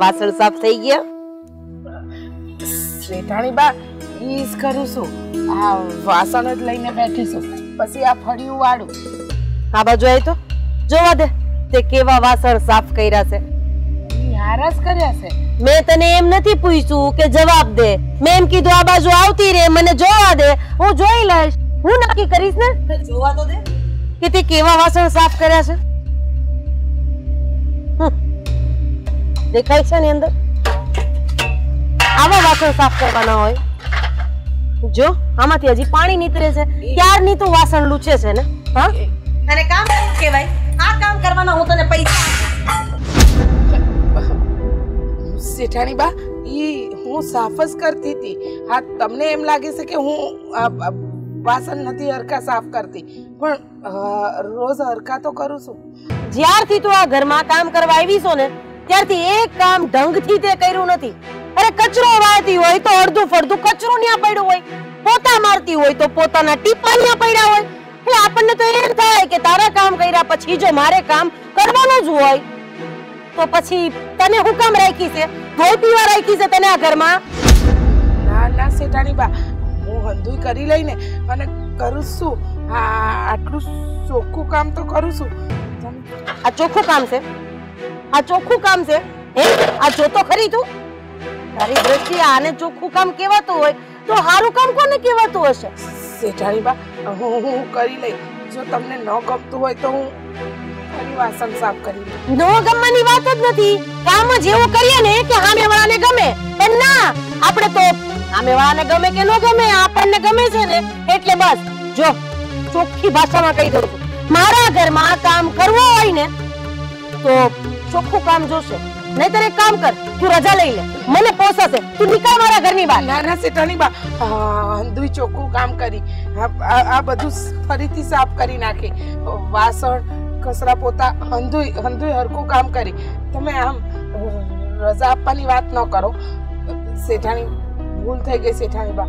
વાસણ સાફ થઈ ગયા? શેઠાણી બા ઈજ કરું છું, આ વાસણ જ લઈને બેઠી છું, પછી આ ફળિયું વાળું. આ બાજુ આવી તો જોવા દે તે કેવા વાસણ સાફ કર્યા છે. હારસ કર્યા છે. મેં તને એમ નથી પૂછ્યું કે જવાબ દે, મેં એમ કીધું આ બાજુ આવતી રે, મને જોવા દે, હું જોઈ લઈશ, હું નક્કી કરીશ ને. જોવા તો દે કે તે કેવા વાસણ સાફ કર્યા છે. દેખાય છે ને અંદર આવા વાસણ સાફ કરવાના હોય. જો આમાંથી હજી પાણી નીતરે છે, ક્યારની તું વાસણ લૂછે છે ને. હા અને કામ કેવાય આ કામ કરવાના, હું તને પૈસા. શેઠાણી બા હું સાફ જ કરતી હતી. હા તમને એમ લાગે છે કે હું વાસણ નથી હરખા સાફ કરતી, પણ રોજ હરખા તો કરું છું. જ્યારથી તું આ ઘરમાં કામ કરવા આવી છો ને ત્યારથી એક કામ ઢંગથી તે કર્યું નથી. અરે કચરો વાળતી હોય તો અડધું ફડધું કચરો ન્યા પડ્યો હોય, પોતા મારતી હોય તો પોતાના ટીપા ન્યા પડ્યા હોય. એટલે આપણને તો એમ થાય કે તારા કામ કર્યા પછી જો મારે કામ કરવાનું જ હોય તો પછી તને હું કામ રાખી છે, ધોઈ પીવા રાખી છે તને આ ઘરમાં? ના ના શેઠાણી બા, હું હંધુય કરી લઈને અને કરું છું. આટલું ચોખ્ખું કામ તો કરું છું. આ ચોખ્ખું કામ છે? આ ચોખ્ખું કામ છે? હે આ જોતો ખરી તું? તારી દ્રષ્ટિએ આને ચોખ્ખું કામ કહેવાતું હોય તો સારું કામ કોને કહેવાતું હશે? શેઠાણી બા હું કરી લઈ. જો તમને ન ગમતું હોય તો હું ફરી વાસણ સાફ કરી લઉં. નો ગમવાની વાત જ નથી, કામ જ એવું કરીએ ને કે સામેવાળાને ગમે. પણ ના, આપણે તો સામેવાળાને ગમે કે ન ગમે, આપણને ગમે છે ને એટલે બસ. જો ચોખ્ખી ભાષામાં કહી દઉં છું, મારા ઘરમાં કામ કરવું હોય ને તો ચોખ્ખું કામ જોશે. નહીતર એક કામ કર, તું રજા લઈ લે, મને પોસાશે, તું નીકળ મારા ઘરની બહાર. ના ના શેઠાણી બા, હંધુય ચોખ્ખું કામ કરી, આ બધું ફરીથી સાફ કરી નાખી, વાસણ કચરા પોતા હંધુય હરખું કામ કરી. તમે આમ રજા આપવાની વાત ન કરો શેઠાણી, ભૂલ થઈ ગઈ શેઠાણી બા.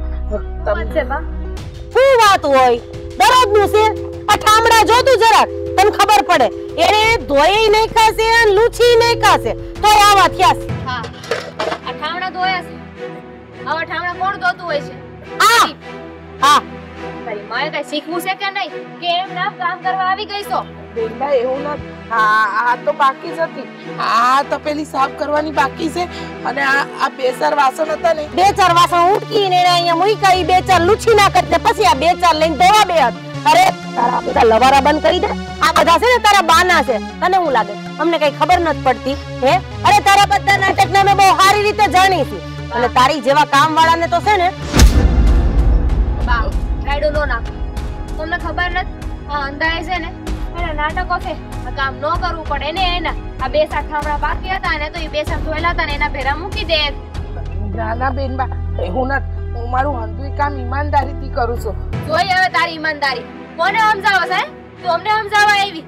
શું વાત હોય દરરોજનું છે? આ ઠામડા જોતું જરાક તને ખબર પડે. એને ધોઈ નહીં ખાશે અને લૂછી નહીં ખાશે તો આવા થયા છે. હા આ ઠામડા ધોયા છે, આવા ઠામડા કોણ ધોતું હોય છે? હા તારી માએ કઈ શીખવું છે કે નહીં કે એમ નામ કામ કરવા આવી ગઈ છો? બેટા એવું નથી, આ તો બાકી જ હતી, આ તો પેલી સાફ કરવાની બાકી છે. અને આ બે ચાર વાસણ હતા ને, બે ચાર વાસણ ઉટકીને એને અહીંયા મૂક્યા, ઈ બે ચાર લૂછી ના કરતે પછી આ બે ચાર લઈને ધોવા બે હાથ. અરે તારા બધા લવારા બંધ કરી દે. આ બધા છે ને તારા બાના છે, તને શું લાગે અમને કઈ ખબર નથી પડતી? હે અરે તારા બધા નાટકને અમે બહુ સારી રીતે જાણી છે, અને તારી જેવા કામ વાળાને તો છે ને બા રાઈડો નો નાખ. તમને ખબર નથી આ અંધાય છે ને એના નાટકો છે, આ કામ ન કરવું પડે ને. એના આ બે સાત ઠામડા બાકી હતા ને તો એ બે સાત ધોયેલા હતા ને એના ભેરા મૂકી દે. નાના બેન બા એવું નથી, હું મારું હંધુય કામ ઈમાનદારીથી કરું છું. જોઈ હવે તારી ઈમાનદારી કોને સમજાવો છે? તું અમને સમજાવવા આવી?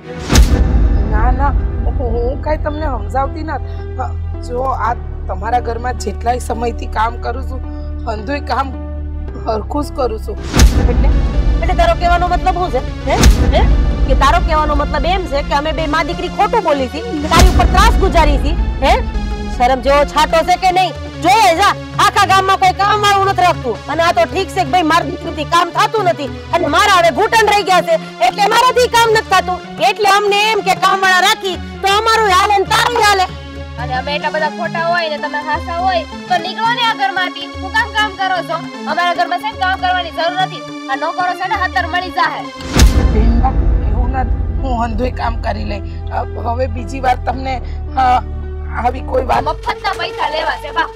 ના ના હું કઈ તમને સમજાવતી નથી. જો આ તમારા ઘરમાં જેટલાય સમયથી કામ કરું છું, હંધુય કામ હરખું જ કરું છું. એટલે તારો કહેવાનો મતલબ શું છે? હે કે તારો કહેવાનો મતલબ એમ છે કે અમે બે માં દીકરી ખોટું બોલી હતી, તારી ઉપર ત્રાસ ગુજારી હતી? હે શરમ જેવો છાટો છે કે નહીં? જોયે જા આખા ગામમાં કોઈ કામ વાળું નથી રાખતું, અને આ તો ઠીક છે કે ભાઈ મારી દીકરીથી કામ થતું નથી અને મારા હવે ઘૂંટણ રહી ગયા છે એટલે મારાથી કામ નથી થતું, એટલે અમને એમ કે કામ વાળા રાખી તો અમારું હાલે ને તારું હાલે. અને અમે એટલા બધા ખોટા હોય ને તમે હાસા હોય તો નીકળો ને આ ઘરમાંથી. હું કામ કરો છો? અમારા ઘરમાં છે કામ કરવાની જરૂર નથી, આ નો કરો છે ને હાતર મળી જાહે. બેન બા એવું નથી, હું હંધુય કામ કરી લઈ. હવે બીજી વાર તમને આવી કોઈ વાત મફતના પૈસા લેવા છે બા.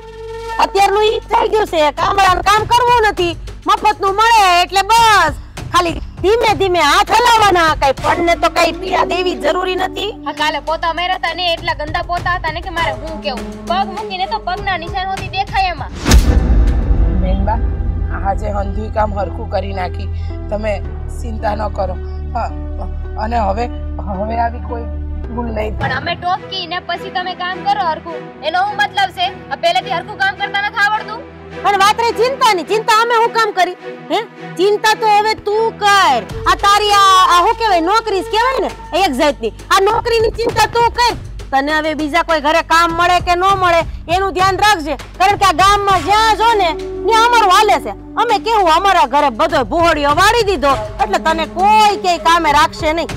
અત્યારનું ઈ થઈ ગયું છે, કામવાળાનું કામ કરવું નથી, મફતનું મળે એટલે બસ ખાલી ધીમે ધીમે હાથ હલાવવાના, કઈ પડને તો કઈ પીડા દેવી જરૂરી નથી. આ કાલે પોતા મેરા હતા ને એટલા ગંદા પોતા હતા ને કે મારે હું કેવું, પગ મૂકીને તો પગના નિશાન હોતી દેખાય એમાં. બેનબા આજે હંધુય કામ હરખું કરી નાખી, તમે ચિંતા ન કરો. અને હવે આવી કોઈ ભૂલ નહીં. પણ અમે ટોકી ને પછી તમે કામ કરો હરખું, એનો શું મતલબ છે? આ પહેલેથી હરખું કામ કરતા નથી આવડતું? પણ વાત રે ચિંતાની, ચિંતા અમે હું કામ કરી? હે ચિંતા તો હવે તું કર. આ તારી આ શું કહેવાય નોકરી કહેવાય ને એક જાતની, આ નોકરીની ચિંતા તું કર. તને હવે બીજા કોઈ ઘરે કામ મળે કે ન મળે એનું ધ્યાન રાખજે, કારણ કે આ ગામમાં જ્યાં જો ને ત્યાં અમારું હાલે છે. અમે કેવું અમારા ઘરે બધો ભૂહળીઓ વાળી દીધો એટલે તને કોઈ કે કામે રાખશે નહીં.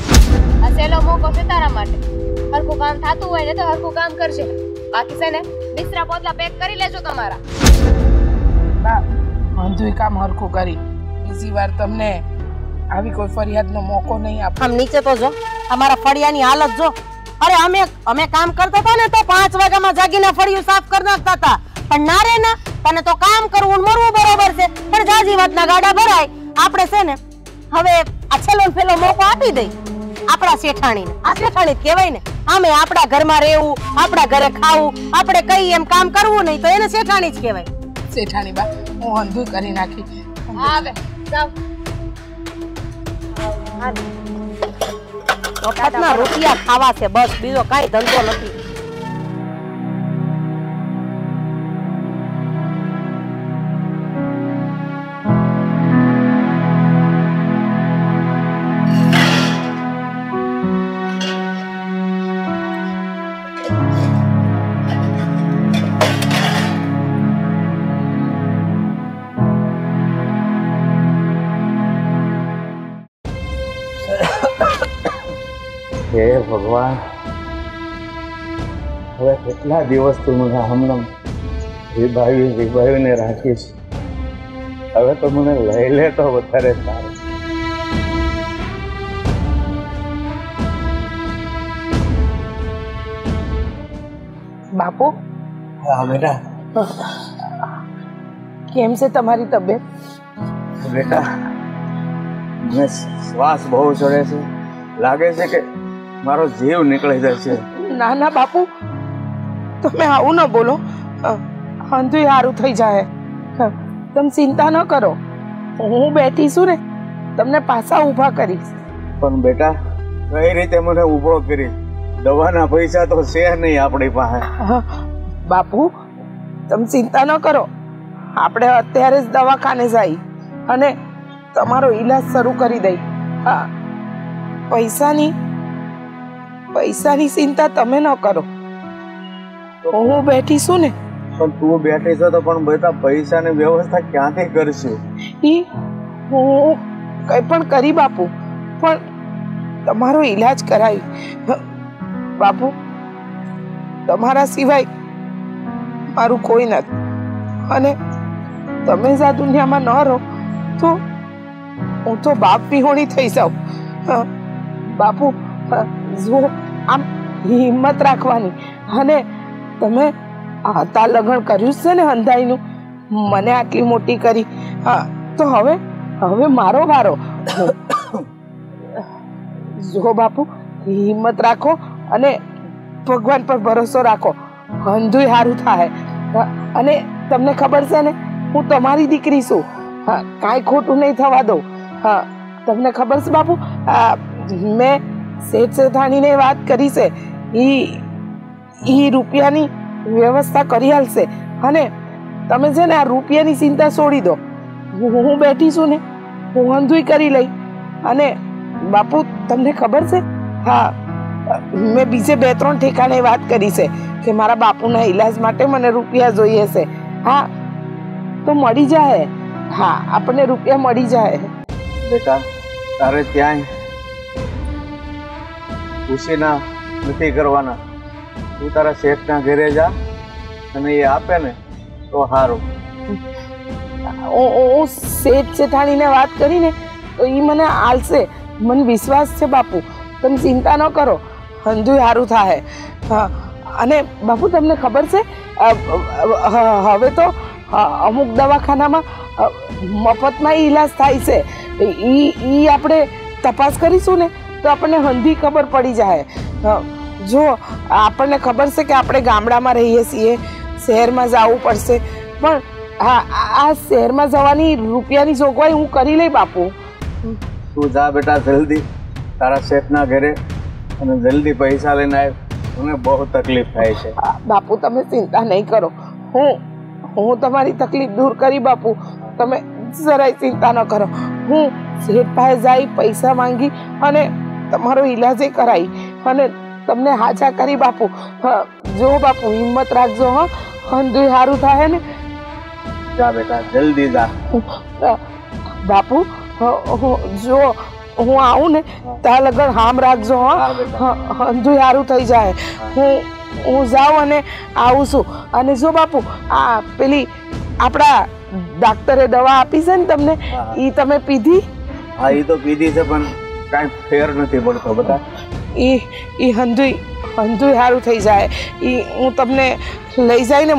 આ સહેલો મોકો છે તારા માટે. હરખું કામ થતું હોય ને તો હરખું કામ કરજે. બાકી છે ને બિસ્તરા પોતલા પેક કરી લેજો તમારા. બા અંધુય કામ હરખું કરી, બીજી વાર તમને આવી કોઈ ફરિયાદનો મોકો નહીં આપો. આમ નીચે તો જો અમારા ફળિયાની હાલત જો. અરે અમે કામ કરતા હતા ને તો 5 વાગ્યામાં જાગીને ફળિયું સાફ કરી નાખતા હતા, પણ ના રે ના, તને તો કામ કરવું મરવું બરોબર છે, પણ જાજી વાતના ગાડા ભરાય. આપણે છે ને હવે આ છેલ્લો ફેલો મોકો આપી દઈ આપણા શેઠાણીને. આ શેઠાણી જ કહેવાય ને. આમે આપણા ઘરમાં રહેવું, આપણા ઘરે ખાવું, આપણે કઈ એમ કામ કરવું નહીં તો એને શેઠાણી જ કહેવાય. શેઠાણી બા હું અંધુય કરી નાખી. આવે જાવ. મફતના રૂપિયા ખાવા છે બસ, બીજો કાંઈ ધંધો નથી. હે ભગવાન, હવે કેટલા દિવસ તું મને હમણાં વિભાવીને રાખીશ. હવે તો મને લઈ લે તો વધારે સારું. બાપુ હા બેટા. કેમ છે તમારી તબિયત? બેટા મને શ્વાસ બહુ ચડે છે, લાગે છે કે મારો જીવ નીકળી જશે. ના ના બાપુ, તમે આવું ન બોલો. અંધુય સારું થઈ જાય. તમે ચિંતા ન કરો, હું બેઠી છું ને, તમને પાછા ઊભા કરીશ. પણ બેટા કઈ રીતે મને ઊભો કરી? દવાના પૈસા તો છે નહીં આપણી પાસે. બાપુ તમે ચિંતા ન કરો, આપણે અત્યારે જ દવાખાને જઈ અને તમારો ઈલાજ શરૂ કરી દઈ. હા, પૈસાની ચિંતા તમે ન કરો, હું બેઠી છું ને. પણ તું બેઠી છો તો પણ બેટા પૈસાની વ્યવસ્થા ક્યાંથી કરશું? હું કઈ પણ કરી બાપુ, પણ તમારો ઈલાજ કરાવી. બાપુ તમારા સિવાય મારું કોઈ નથી, અને તમે જ આ દુનિયામાં ન રહો તો હું તો બાપ વિહોણી થઈ જાઉં. બાપુ જો આમ હિંમત રાખવાની, અને તમે હતા લગ્ન કર્યું છે ને અંધાઈનું, મને આટલી મોટી કરી, તો હવે મારો વારો. જો બાપુ હિંમત રાખો અને ભગવાન પર ભરોસો રાખો, અંધુય સારું થાય. અને તમને ખબર છે ને હું તમારી દીકરી છું. હા, કાંઈ ખોટું નહીં થવા દઉં. હા, તમને ખબર છે બાપુ, મેં શેઠ શેઠાણીને વાત કરી છે, ઈ રૂપિયાની વ્યવસ્થા કરી હાલશે. અને તમે છે ને આ રૂપિયાની ચિંતા છોડી દો. હું બેઠી છું ને, હું અંધુય કરી લઈ. અને બાપુ તમને ખબર છે, હા મેં બીજે 2-3 ઠેકાણે વાત કરી છે કે મારા બાપુના ઈલાજ માટે મને રૂપિયા જોઈએ છે. હા, તો મળી જાય. હા, આપણને રૂપિયા મળી જાય. બેટા તારે ક્યાંય ખુશીના નથી કરવાના. તું તારા શેઠના ઘરે જા અને એ આપે ને તો સારું. હું શેઠ શેઠાણીને વાત કરીને તો એ મને આલશે, મને વિશ્વાસ છે બાપુ. તમે ચિંતા ન કરો, અંધુય સારું થાય. હા, અને બાપુ તમને ખબર છે હવે તો અમુક દવાખાનામાં મફતમાં ઈલાજ થાય છે. ઈ આપણે તપાસ કરીશું ને તો આપણને હંધી ખબર પડી જાય. જો આપણને ખબર છે કે આપણે ગામડામાં રહીએ છીએ, શહેરમાં જવું પડશે, પણ આ શહેરમાં જવાની રૂપિયાની જોગવાઈ હું કરી લઈ બાપુ. તું જા બેટા જલ્દી તારા શેઠના ઘરે અને જલ્દી પૈસા લઈને આવ. મને બહુ તકલીફ થાય છે. બાપુ તમે ચિંતા નહીં કરો, હું તમારી તકલીફ દૂર કરી બાપુ. તમે જરાય ચિંતા ન કરો. હું શેઠ પાસે જઈ પૈસા માંગી અને તમારો ઈલાજ કરાવી અને તમને હાજા કરી બાપુ. જો બાપુ હિંમત રાખજો. હંધુય સારું થાય ને. જા બેટા જલ્દી જા. બાપુ જો હું આવું ને ત્યાં લગન હામ રાખજો. હંધુય સારું થઈ જાય. હું જાઉં અને આવું છું. અને જો બાપુ આ પેલી આપણા ડાક્ટરે દવા આપી છે ને તમને, એ તમે પીધી? હા એ તો પીધી છે પણ કાંઈ ફેર નથી પડતો બેટા. એ હંધુય સારું થઈ જાય. હું તમને લઈ જાય ને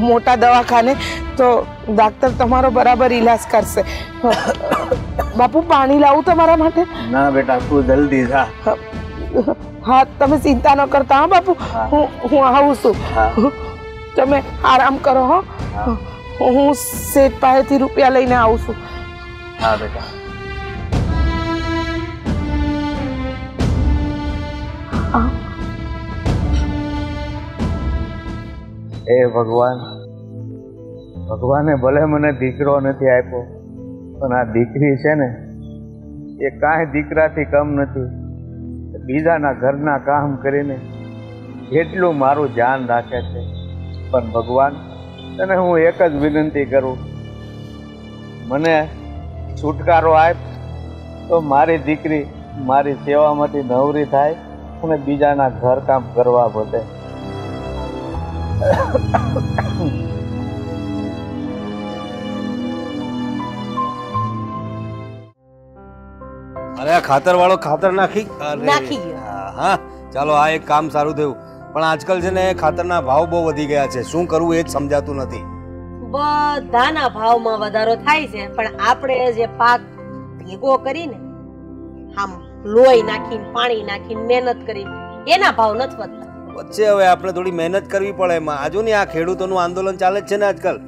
મોટા દવાખાને તો ડાક્ટર તમારો બરાબર ઈલાજ કરશે. બાપુ પાણી લાવું તમારા માટે? ના બેટા તું જલ્દી જા. હા તમે ચિંતા ન કરતા. હા બાપુ હું આવું છું. તમે આરામ કરો. હું શેઠ પાસેથી રૂપિયા લઈને આવું છું. હા બેટા. એ ભગવાને ભલે મને દીકરો નથી આપ્યો પણ આ દીકરી છે ને એ કાંઈ દીકરાથી કમ નથી. બીજાના ઘરના કામ કરીને એટલું મારું ધ્યાન રાખે છે. પણ ભગવાન તને હું એક જ વિનંતી કરું, મને છુટકારો આપ તો મારી દીકરી મારી સેવામાંથી નવરી થાય અને બીજાના ઘર કામ કરવા બધે. અરે આ ખાતર વાળો ખાતર નાખી ગયો. હા ચાલો આ એક કામ સારું થયું. પણ આજકાલ છે ને ખાતરના ભાવ બહુ વધી ગયા છે. શું કરવું એ જ સમજાતું નથી. બધાના ભાવમાં વધારો થાય છે પણ આપણે જે પાક ભેગો કરીને આમ લોહી નાખીને પાણી નાખીને મહેનત કરીને એના ભાવ નથી વધતા. વચ્ચે હવે આપણે થોડી મહેનત કરવી પડે. એમાં આજુ ને આ ખેડૂતોનું આંદોલન ચાલે જ છે ને આજકાલ.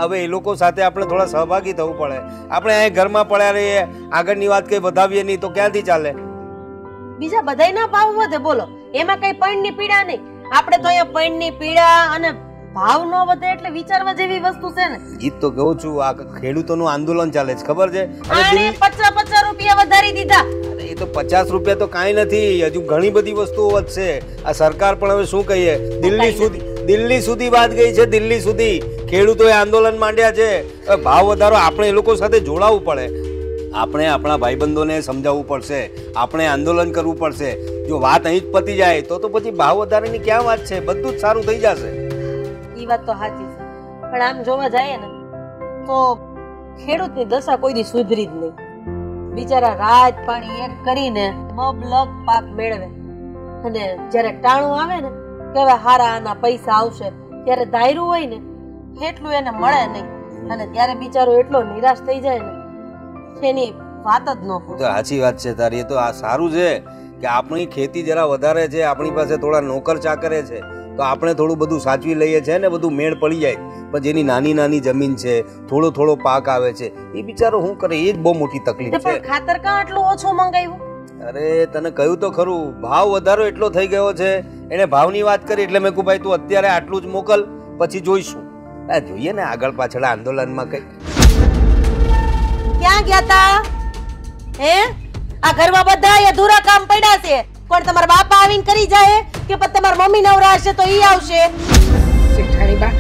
હવે એ લોકો સાથે આપણે થોડા સહભાગી થવું પડે. આપણે અહીં ઘરમાં પડ્યા રહીએ, આગળની વાત કઈ વધાવીએ નહીં તો ક્યાંથી ચાલે? બીજા બધાયના ભાવ વધે બોલો, એમાં કઈ પૈણની પીડા નહીં. આપણે તો અહીંયા પૈણની પીડા અને ભાવ ન વધે એટલે વિચારવા જેવી વસ્તુ છે ને. ગીત તો કહું છું, આ ખેડૂતોનું આંદોલન ચાલે છે ખબર છે. આને 50 રૂપિયા વધારી દીધા. એ તો 50 રૂપિયા તો કાંઈ નથી, હજુ ઘણી બધી વસ્તુઓ વધશે. આ સરકાર પણ હવે શું કહીએ, દિલ્હી સુધી વાત ગઈ છે. દિલ્હી સુધી ખેડૂતોએ આંદોલન માંડ્યા છે. ભાવ વધારો આપણે એ લોકો સાથે જોડાવવું પડે. આપણે આપણા ભાઈબંધોને સમજાવવું પડશે. આપણે આંદોલન કરવું પડશે. જો વાત અહીં જ પતી જાય તો પછી ભાવ વધારાની ક્યાં વાત છે? બધું જ સારું થઈ જશે. એ વાત તો સાચી છે પણ આમ જોવા જાય ને તો ખેડૂતની દશા કોઈ દી સુધરી જ નહીં. બિચારા રાત પાણી એક કરીને મબલક પાક મેળવે અને જ્યારે ટાણું આવે ને કેવા હારા આના પૈસા આવશે ત્યારે ધાર્યું હોય ને એટલું એને મળે નહીં અને ત્યારે બિચારો એટલો નિરાશ થઈ જાય ને એની વાત જ ન પૂછો. સાચી વાત છે તારી. એ તો આ સારું છે કે આપણી ખેતી જરા વધારે છે, આપણી પાસે થોડા નોકર ચાકરે છે તો આપણે થોડું બધું સાચવી લઈએ છીએ ને બધું મેળ પડી જાય. પણ જેની નાની નાની જમીન છે, થોડો પાક આવે છે, એ બિચારો શું કરે? એ જ બહુ મોટી તકલીફ છે. પણ ખાતર કાં આટલું ઓછું મંગાવ્યું? અરે તને કહ્યું તો ખરું, ભાવ વધારો એટલો થઈ ગયો છે. એને ભાવની વાત કરી એટલે મેં કહું ભાઈ તું અત્યારે આટલું જ મોકલ, પછી જોઈશું. જોઈએ ને આગળ પાછળ આંદોલનમાં કઈ ક્યાં ગયા તા? હે આ ઘરમાં બધા અધૂરા કામ પડ્યા છે. કોણ તમારા બાપા આવીને કરી જાય કે પછી તમારા મમ્મી નવરા હશે તો ઈ આવશે? શેઠાણી બા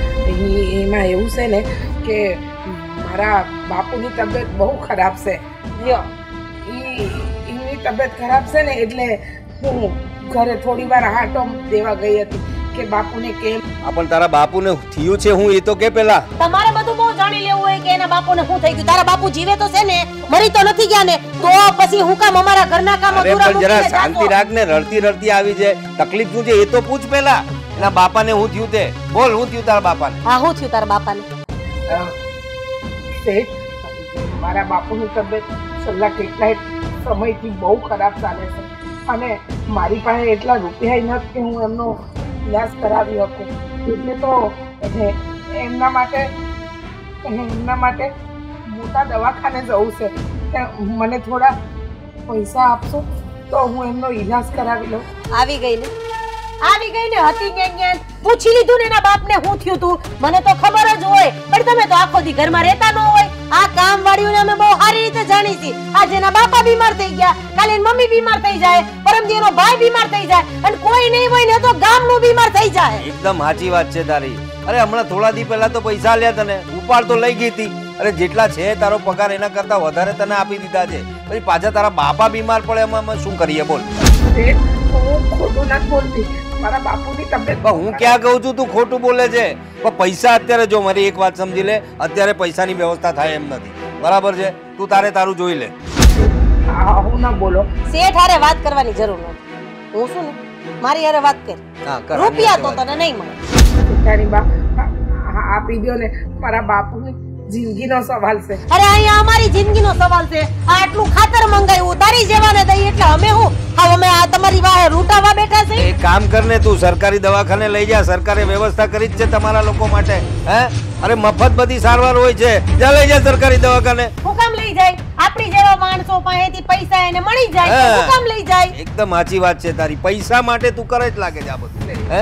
એમાં એવું છે ને કે મારા બાપુની તબિયત બહુ ખરાબ છે. એની તબિયત ખરાબ છે ને એટલે હું ઘરે થોડી વાર આંટો દેવા ગઈ હતી કે બાપુને કેમ. પણ તારા બાપુને થયું છે હું એ તો કે પેલા તમારે બધું બહુ જાણી લેવું હોય કે એના બાપુને શું થઈ ગયું. તારા બાપુ જીવે તો છે ને, મરી તો નથી ગયા ને, તો પછી હું કામ અમારા ઘરના કામ અધૂરા મૂકીને જરા જાતો? શાંતિ રાખ ને. રડતી આવી જાય, તકલીફ શું છે એ તો પૂછ પેલા. એના બાપાને શું થયું તે બોલ. શું થયું તારા બાપાને? હા શું થયું તારા બાપાને? શેઠ મારા બાપુની તબિયત છેલ્લા કેટલાય સમયથી બહુ ખરાબ ચાલે છે અને મારી પાસે એટલા રૂપિયા નથી કે હું એમનો ઇલાજ કરાવી શકું. એટલે તો એમના માટે મોટા દવાખાને જવું છે. મને થોડા પૈસા આપશો તો હું એમનો ઇલાજ કરાવી લઉં. આવી ગઈ ને હતી ક્યાં પૂછી લીધું ને એના બાપને શું થયું તું? મને તો ખબર જ હોય પણ તમે તો આખો દી ઘરમાં રહેતા ન હોય આ કામ વાળીઓને અમે બહુ સારી રીતે જાણી છીએ. આજે એના બાપા બીમાર થઈ ગયા, કાલે એની મમ્મી બીમાર થઈ જાય, પરમદી એનો ભાઈ બીમાર થઈ જાય, અને કોઈ નહીં હોય ને તો ગામનું બીમાર થઈ જાય. એકદમ સાચી વાત છે તારી. અરે હમણાં થોડા દી પહેલા તો પૈસા આલ્યા તને, ઉપાડ તો લઈ ગઈ હતી. અરે જેટલા છે તારો પગાર એના કરતા વધારે તને આપી દીધા છે, પછી પાછા તારા બાપા બીમાર પડે એમાં અમે શું કરીએ બોલ? હું ખોટું નથી બોલતી, મારા બાપુની તબિયત. હું ક્યાં કહું છું તું ખોટું બોલે છે? પણ પૈસા અત્યારે જો, મારી એક વાત સમજી લે, અત્યારે પૈસાની વ્યવસ્થા થાય એમ નથી, બરાબર છે? તું તારું જોઈ લે. હું ના બોલો. શેઠ હારે વાત કરવાની જરૂર નથી. હું શું ને મારી હારે વાત કર. હા, કર. રૂપિયા તો તને નહીં મળે. તારી બા આપી દો ને, મારા બાપુની જિંદગીનો સવાલ છે. અરે અહીંયા અમારી જિંદગીનો સવાલ છે. આ આટલું ખાતર મંગાવ્યું, તારી જેવાને દઈ એટલે અમે હું હા અમે આ તમારી વાહે રૂટાવા બેઠા છે? એક કામ કરને, તું સરકારી દવાખાને લઈ જા. સરકારે વ્યવસ્થા કરી જ છે તમારા લોકો માટે. હે, અરે મફત બધી સારવાર હોય છે. જા લઈ જા સરકારી દવાખાને. હું કામ લઈ જાય? આપણી જેવા માણસો પાસેથી પૈસા એને મળી જાય તો હું કામ લઈ જાય? એકદમ સાચી વાત છે તારી. પૈસા માટે તું કરે જ લાગે છે આ બધું. હે,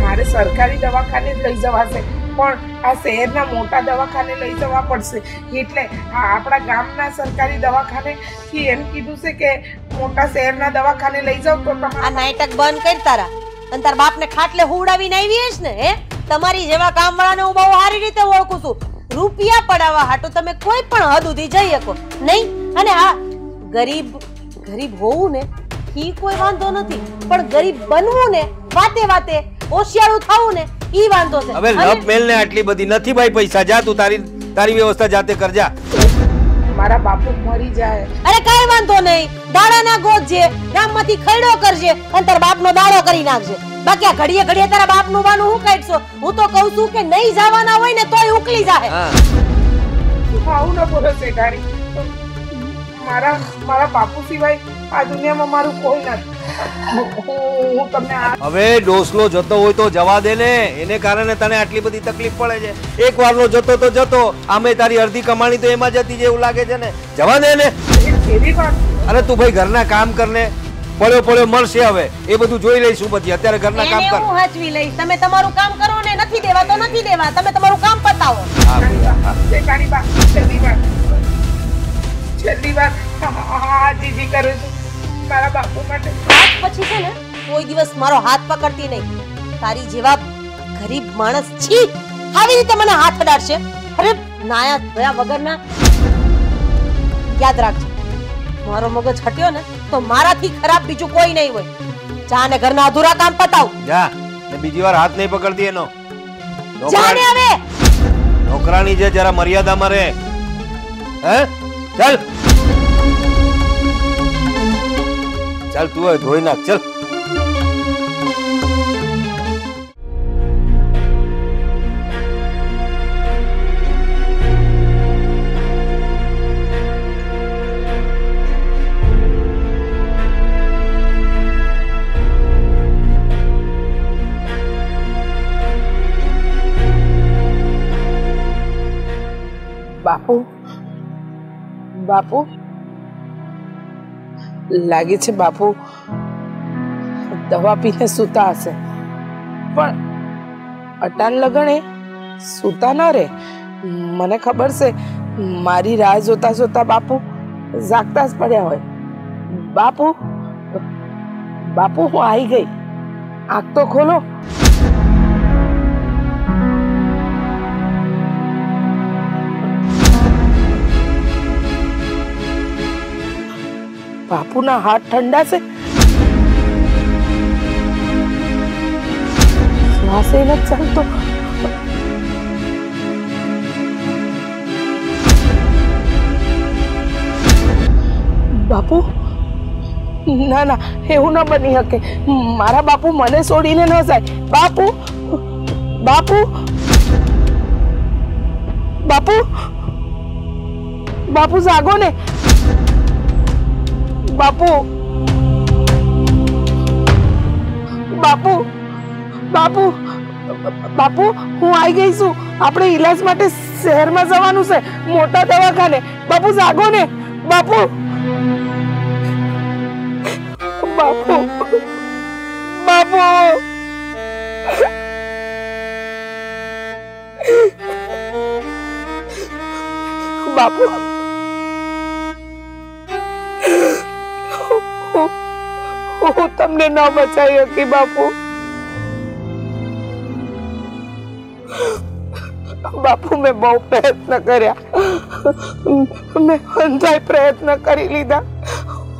મારે સરકારી દવાખાને જ લઈ જવાશે, પણ આ શહેરના મોટા દવાખાને લઈ જવા પડશે. એટલે આપણા ગામના સરકારી દવાખાને થી એમ કીધું છે કે મોટા શહેરના દવાખાને લઈ જાવ તો આ નાટક બંધ કર તારા. અને તાર બાપને ખાટલે હુવડાવીને આવી હશ ને? હે, તમારી જેવા કામવાળાને હું બહુ સારી રીતે ઓળખું છું. રૂપિયા પડાવવા હાટુ તમે કોઈ પણ હદ સુધી જઈ શકો નહીં. અને હા, ગરીબ હોવું ને ઈ કોઈ વાંધો નથી, પણ ગરીબ બનવું ને વાતે વાતે હોશિયારું થવું ને ઈ વાંધો છે. હવે લપ મેલ ને આટલી બધી નથી ભાઈ પૈસા. જા તું તારી વ્યવસ્થા જાતે કરજા. મારા બાપુ મરી જાય. અરે કાઈ વાંધો નહીં, દાડાના ગોતજે, ગામમાંથી ખૈડો કરજે અને તારા બાપનો દાડો કરી નાખજે. બાકી આ ઘડીએ ઘડીએ તારા બાપનું વાનું હું કાઢશો? હું તો કહું છું કે નહીં જવાના હોય ને તોય ઉકલી જાય. આવું ન બોલો શેઠાણી. મારા બાપુ સિવાય આ દુનિયામાં મારું કોઈ નથી. હું તમને હવે ડોસલો જતો હોય તો જવા દે ને. એને કારણે તને આટલી બધી તકલીફ પડે છે. એક વારનો જતો તો જતો, આમે તારી અડધી કમાણી તો એમાં જતી છે એવું લાગે છે ને. જવા દે ને. એવી વાત. અરે તું ભાઈ ઘરના કામ કરને. પડ્યો મળશે હવે, એ બધું જોઈ લઈશું પછી. અત્યારે ઘરના કામ કર. હું હાચવી લઈશ. તમે તમારું કામ કરો ને. નથી દેવા તો નથી દેવા, તમે તમારું કામ પતાવો. શેઠાણી બા, છેલ્લી વાર હા જીજી કરું છું મારા બાપુ માટે. આજ પછી છે ને કોઈ દિવસ મારો હાથ પકડતી નહીં. તારી જેવા ગરીબ માણસ છી આવી રીતે મને હાથ અડાડશે. અરે નાયા ધોયા વગરના. યાદ રાખજો, મારો મગજ હટ્યો ને તો મારાથી ખરાબ બીજું કોઈ નહીં હોય. જા ને ઘરના અધૂરા કામ પતાવ. જા ને બીજી વાર હાથ નહીં પકડતી એનો. જા ને હવે. નોકરાણી છે, જરા મર્યાદામાં રહે. હે, ચાલ ચાલ તું હવે ધોઈ નાખ. ચાલ. બાપુ લાગે છે બાપુ દવા પીને સૂતા હશે, પણ અટાણ લગણે સૂતા ન રે. મને ખબર છે મારી રાહ જોતા જોતા બાપુ જાગતા જ પડ્યા હોય. બાપુ હું આવી ગઈ, આંખ તો ખોલો. બાપુના હાથ ઠંડા છે, શ્વાસે નથી ચાલતો. બાપુ ના એવું ન બની શકે. મારા બાપુ મને છોડીને ન જાય. બાપુ જાગો ને. બાપુ હું આવી ગઈ છું. આપણે ઈલાજ માટે શહેરમાં જવાનું છે, મોટા દવાખાને. બાપુ જાગો ને. બાપુ બાપુ હું તમને ન બચાવી હતી બાપુ. બાપુ મેં બહુ પ્રયત્ન કર્યા, મેં અંધાય પ્રયત્ન કરી લીધા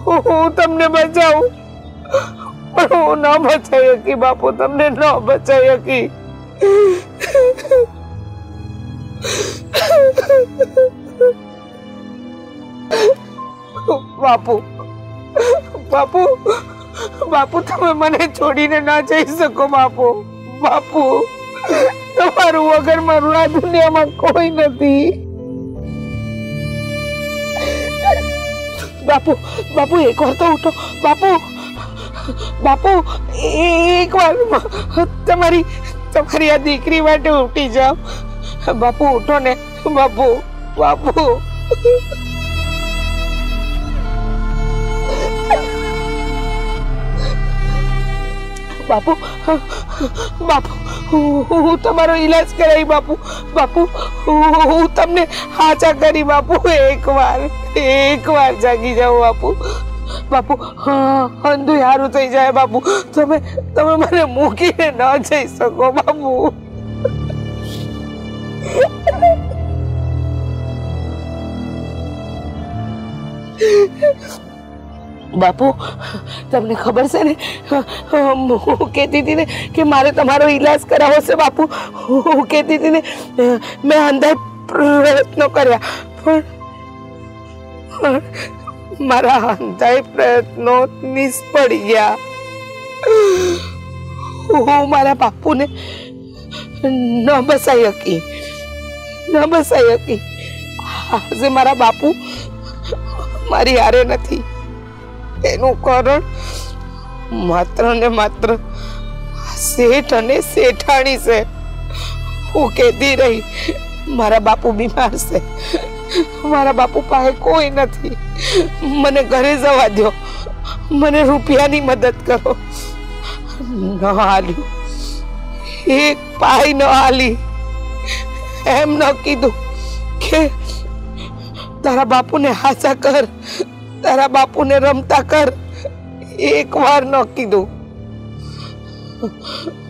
હું તમને બચાવું, પણ હું ન બચાવી શકી બાપુ, તમને ન બચાવી શકી. બાપુ બાપુ બાપુ તમે મને છોડીને ના જઈ શકો બાપુ. બાપુ તમારું વગર મારું આ દુનિયામાં કોઈ નથી. બાપુ બાપુ એક વાર તો ઉઠો બાપુ. બાપુ એક વાર તમારી આ દીકરી માટે ઉઠી જાઓ બાપુ. ઉઠો ને બાપુ. બાપુ બાપુ બાપુ હું તમારો ઈલાજ કરાવી બાપુ. બાપુ હું તમને હાચા કરી બાપુ. એક વાર જાગી જાઓ બાપુ. બાપુ અંધું સારું થઈ જાય બાપુ. તમે મને મૂકીને ન જઈ શકો બાપુ. બાપુ તમને ખબર છે ને, હું કહેતી હતી ને કે મારે તમારો ઈલાજ કરાવવો છે બાપુ. હું કહેતી હતી ને મેં અંધાય પ્રયત્નો કર્યા, પણ મારા અંધાય પ્રયત્નો નિષ્ફળ ગયા. હું મારા બાપુને ન બસાઈ શકી. આજે મારા બાપુ મારી હારે નથી. એનું કારણ માત્ર ને માત્ર શેઠ અને શેઠાણી છે. હું કહેતી રહી મારા બાપુ બીમાર છે, મારા બાપુ પાસે કોઈ નથી, મને ઘરે જવા દો, મને રૂપિયાની મદદ કરો. ન હાલ્યું, એક પાઈ ન હાલી. એમ ન કીધું કે તારા બાપુને હાચા કર, તારા બાપુને રમતા કર. એક વાર ન કીધું.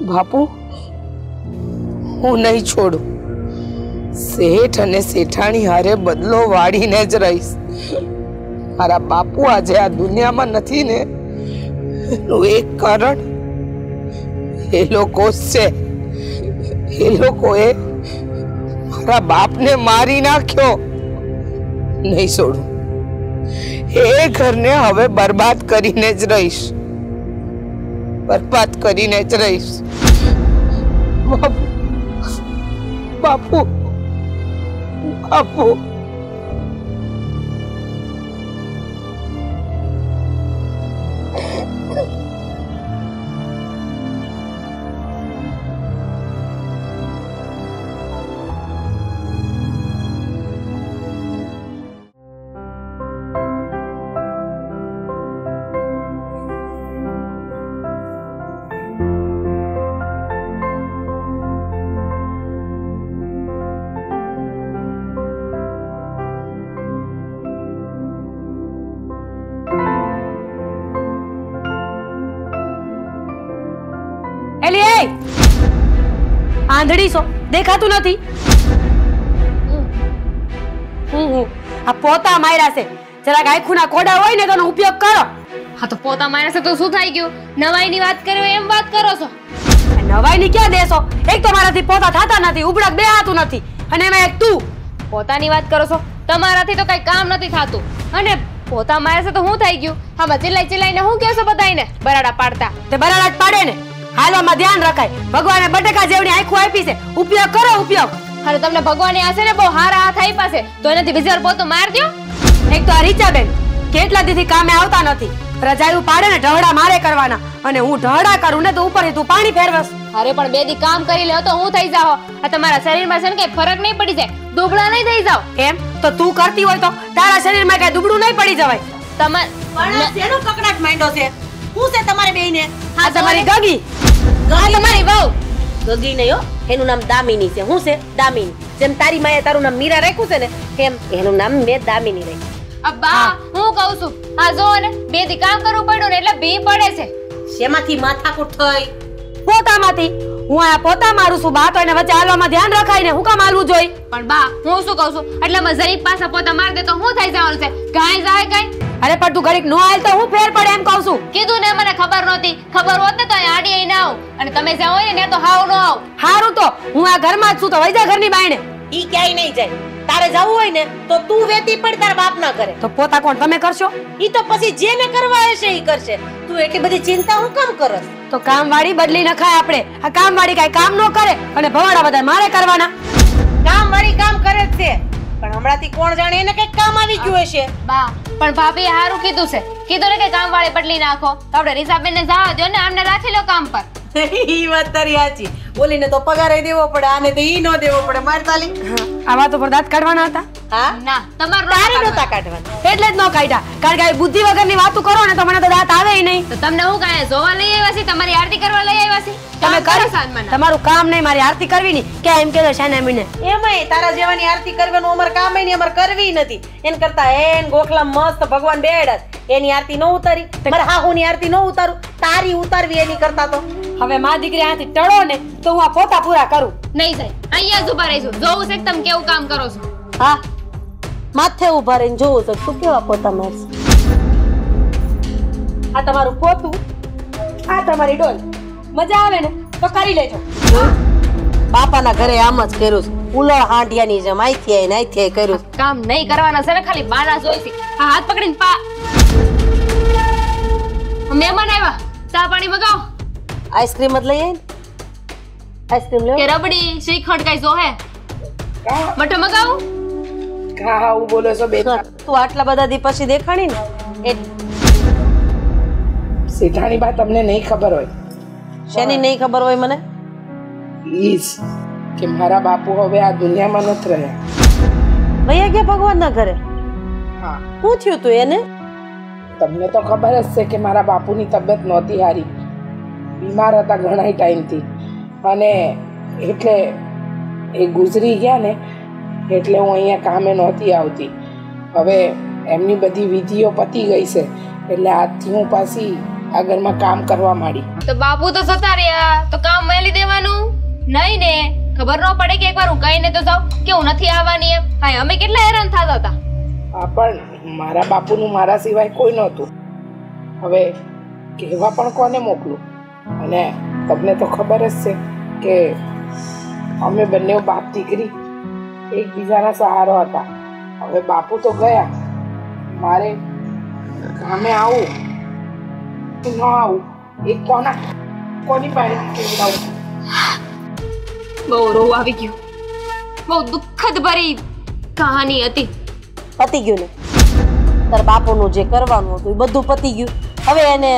બાપુ હું નહીં છોડું. શેઠ અને શેઠાણી હારે બદલો વાળીને જ રહીશ. મારા બાપુ આજે આ દુનિયામાં નથી ને, એનું એક કારણ એ લોકો છે. એ લોકોએ મારા બાપને મારી નાખ્યો. નહીં છોડું. એ ઘરને હવે બરબાદ કરીને જ રહીશ. બરબાદ કરીને જ રહીશ. બાપુ બાપુ બાપુ આંધળી છો, દેખાતું નથી? આ પોતા માર્યા છે. જરાક આંખોના કોડા હોય ને તો એનો ઉપયોગ કરો. હા તો પોતા માર્યા છે તો શું થઈ ગયું? નવાઈની વાત કરો એમ વાત કરો છો? નવાઈની ક્યાં દેશો? એક તો મારાથી પોતા થતા નથી, ઉબળક બેહાતું નથી, અને એમાં એક તું પોતાની વાત કરો છો. તમારાથી તો કઈ કામ નથી થાતું. અને પોતા માર્યા છે તો શું થઈ ગયું? આમાં ચિલ્લાઈને હું કહેશો બધાઈને બરાડા પાડતા? તે બરાડા જ પાડે ને. હાલવામાં ધ્યાન રખાય. ભગવાને બટેકા જેવડી આંખો આપી છે, ઉપયોગ કરો ઉપયોગ. અને તમને ભગવાને આશે ને બહુ હારા હાથ આપ્યા છે તો એનાથી બીજી વાર પોતું માર દો. એક તો આ રીચાબેન કેટલા દીથી કામે આવતા નથી. રજાયું પાડે ને ઢહડા મારે કરવાના, અને હું ઢહડા કરું ને તો ઉપરથી તું પાણી ફેરવસ. અરે પણ બે દી કામ કરી લે તો હું થઈ જાવ. આ તમારા શરીરમાં છે ને કઈ ફરક નહીં પડી જાય, દુબળા નહીં થઈ જાવ. એમ તો તું કરતી હોય તો તારા શરીરમાં કઈ દુબળું નહીં પડી જવાય. તમાર શેનો કકડાટ માંડ્યો છે? શું છે તમારે બેયને? આ તમારી ગગી. તમારી વહુ ગગી નહીં હો, એનું નામ દામિની છે. શું છે? દામિની. જેમ તારી માએ તારું નામ મીરા રાખ્યું છે ને એમ એનું નામ મેં દામિની રાખ્યું. અબ્બા હું કહું છું આ જો ને બે દી કામ કરવું પડ્યું ને એટલે ભી પડે છે. શેમાંથી માથાકૂટ થઈ? પોતામાંથી. હું આ પોતા મારું છું બા, તો એને વચ્ચે હાલવામાં ધ્યાન રખાય ને હું કામ હાલવું જોઈ? પણ બા હું શું કહું છું એટલે મેં જરીક પાછા પોતા માર દે તો હું થઈ જવાનું છે? ગાય જાય ગાય. અરે પણ તું ઘડીક નો હાલ તો હું ફેર પડે એમ કહું છું. કીધું ને મને ખબર નહોતી. ખબર હોત ને તો અહીં આડી અહીં ના આવું અને તમે જ્યાં હોય ને ત્યાં તો હાવ નો આવ. હારું તો હું આ ઘરમાં જ છું તો વઈ જા ઘરની બાયણે. ઈ ક્યાંય નહીં જાય. તારે જવું હોય ને તો તું વેતી પડ, તારા બાપ ના કરે. તો પોતા કોણ તમે કરશો? ઈ તો પછી જેને કરવા હશે ઈ કરશે. તું એટલી બધી ચિંતા હું કામ કરસ? તો કામવાળી બદલી નખાય આપણે. આ કામવાળી કાઈ કામ નો કરે અને ભવાડા બધા મારે કરવાના. કામવાળી કામ કરે જ છે પણ હમણાંથી કોણ જાણે એને કઈક કામ આવી ગયું હશે. બા પણ ભાભી હારું કીધું છે. કીધું ને કે કામ વાળી બદલી નાખો તો આપણે રીસાબેન ને જવા દો ને આમને રાખી લો કામ પર. ઈ વાત તારી સાચી. બોલીને તો પગારે દેવો પડે, આને તો ઈ નો દેવો પડે. માર તાલી આ વાતો પર દાંત કાઢવાના હતા? હા ના તમાર તારી નતા કાઢવાના એટલે જ નો કાઢ્યા. કારણ કે બુદ્ધિ વગરની વાતો કરો ને તો મને તો દાંત આવે નહીં. તો તમને હું કાંઈ જોવા લઈ આવ્યા છે? તમારી આરતી કરવા લઈ આવ્યા છે? તમે કરો તમારું કામ નહીં, મારી આરતી કરવી નહીં કે એમ કે શાને મીને એમાંય તારા જેવાની આરતી કરવાનું અમાર કામ નહીં, અમાર કરવી નથી. એન કરતા એન ગોખલા મસ્ત ભગવાન બેડત એની આરતી નો ઉતારી, મારા હાહુની આરતી નો ઉતારું, તારી ઉતારવી એની કરતા તો. હવે માં દીકરી આથી ટળો ને તો હું આ પોતા પૂરા કરું. નહીં જાય અહીંયા જ ઉભા રહીશું. જોવું છે કે તમે કેવું કામ કરો છો. હા માથે ઉભા રહીને જોવું છે તું કેવા પોતા મારશે. આ તમારું પોતું, આ તમારી ડોલ. મજા આવે ને તો કરી લેજો. બાપાના ઘરે આમ જ કર્યું છે. ઉલળ હાંડિયાની જેમ આઈથી આઈને આઈથી આઈ કર્યું. કામ નહીં કરવાના છે ને, ખાલી બાના જોઈ છે. આ હાથ પકડીને પા મહેમાન આવ્યા, ચા પાણી મગાવો. આઈસ્ક્રીમ જ લઈ આઈ. આઈસ્ક્રીમ લે કે રબડી શ્રીખંડ કઈ જો હે મઠો મગાવું. હા હા હું બોલો છો બેટા? તું આટલા બધા દી પછી દેખાણી ને એ શેઠાણી બા તમને નહીં ખબર હોય. શેની નહીં ખબર હોય મને? ઈજ કે મારા બાપુ હવે આ દુનિયામાં નથી રહ્યા. ભૈયા ગયા ભગવાનના ઘરે? હા. શું થયું તું એને? તમને તો ખબર જ છે કે મારા બાપુની તબિયત નહોતી સારી, બીમાર હતા ઘણા ટાઈમથી, અને એટલે એ ગુજરી ગયા ને એટલે હું અહીંયા કામે નહોતી આવતી. હવે એમની બધી વિધિઓ પતી ગઈ છે એટલે આજથી હું પાછી આ ઘરમાં કામ કરવા માંડી. તો બાપુ તો જતા રહ્યા તો કામ મેલી દેવાનું નહીં ને? ખબર ન પડે કે એકવાર હું કહીને તો જાઉં કે હું નથી આવવાની એમ? હા અમે કેટલા હેરાન થતા હતા. હા પણ મારા બાપુનું મારા સિવાય કોઈ નહોતું. હવે કહેવા પણ કોને મોકલું? અને તમને તો ખબર જ છે કે અમે બંને બાપ દીકરી એકબીજાના સહારો હતા. હવે બાપુ તો ગયા, મારે કામે આવું કે ન આવું એ કોની પાસે કેવડાવું? બહુ રોવ આવી ગયું. બહુ દુઃખદ ભરી કહાની હતી. પતી ગયું ને? તાર બાપુનું જે કરવાનું હતું એ બધું પતી ગયું. હવે એને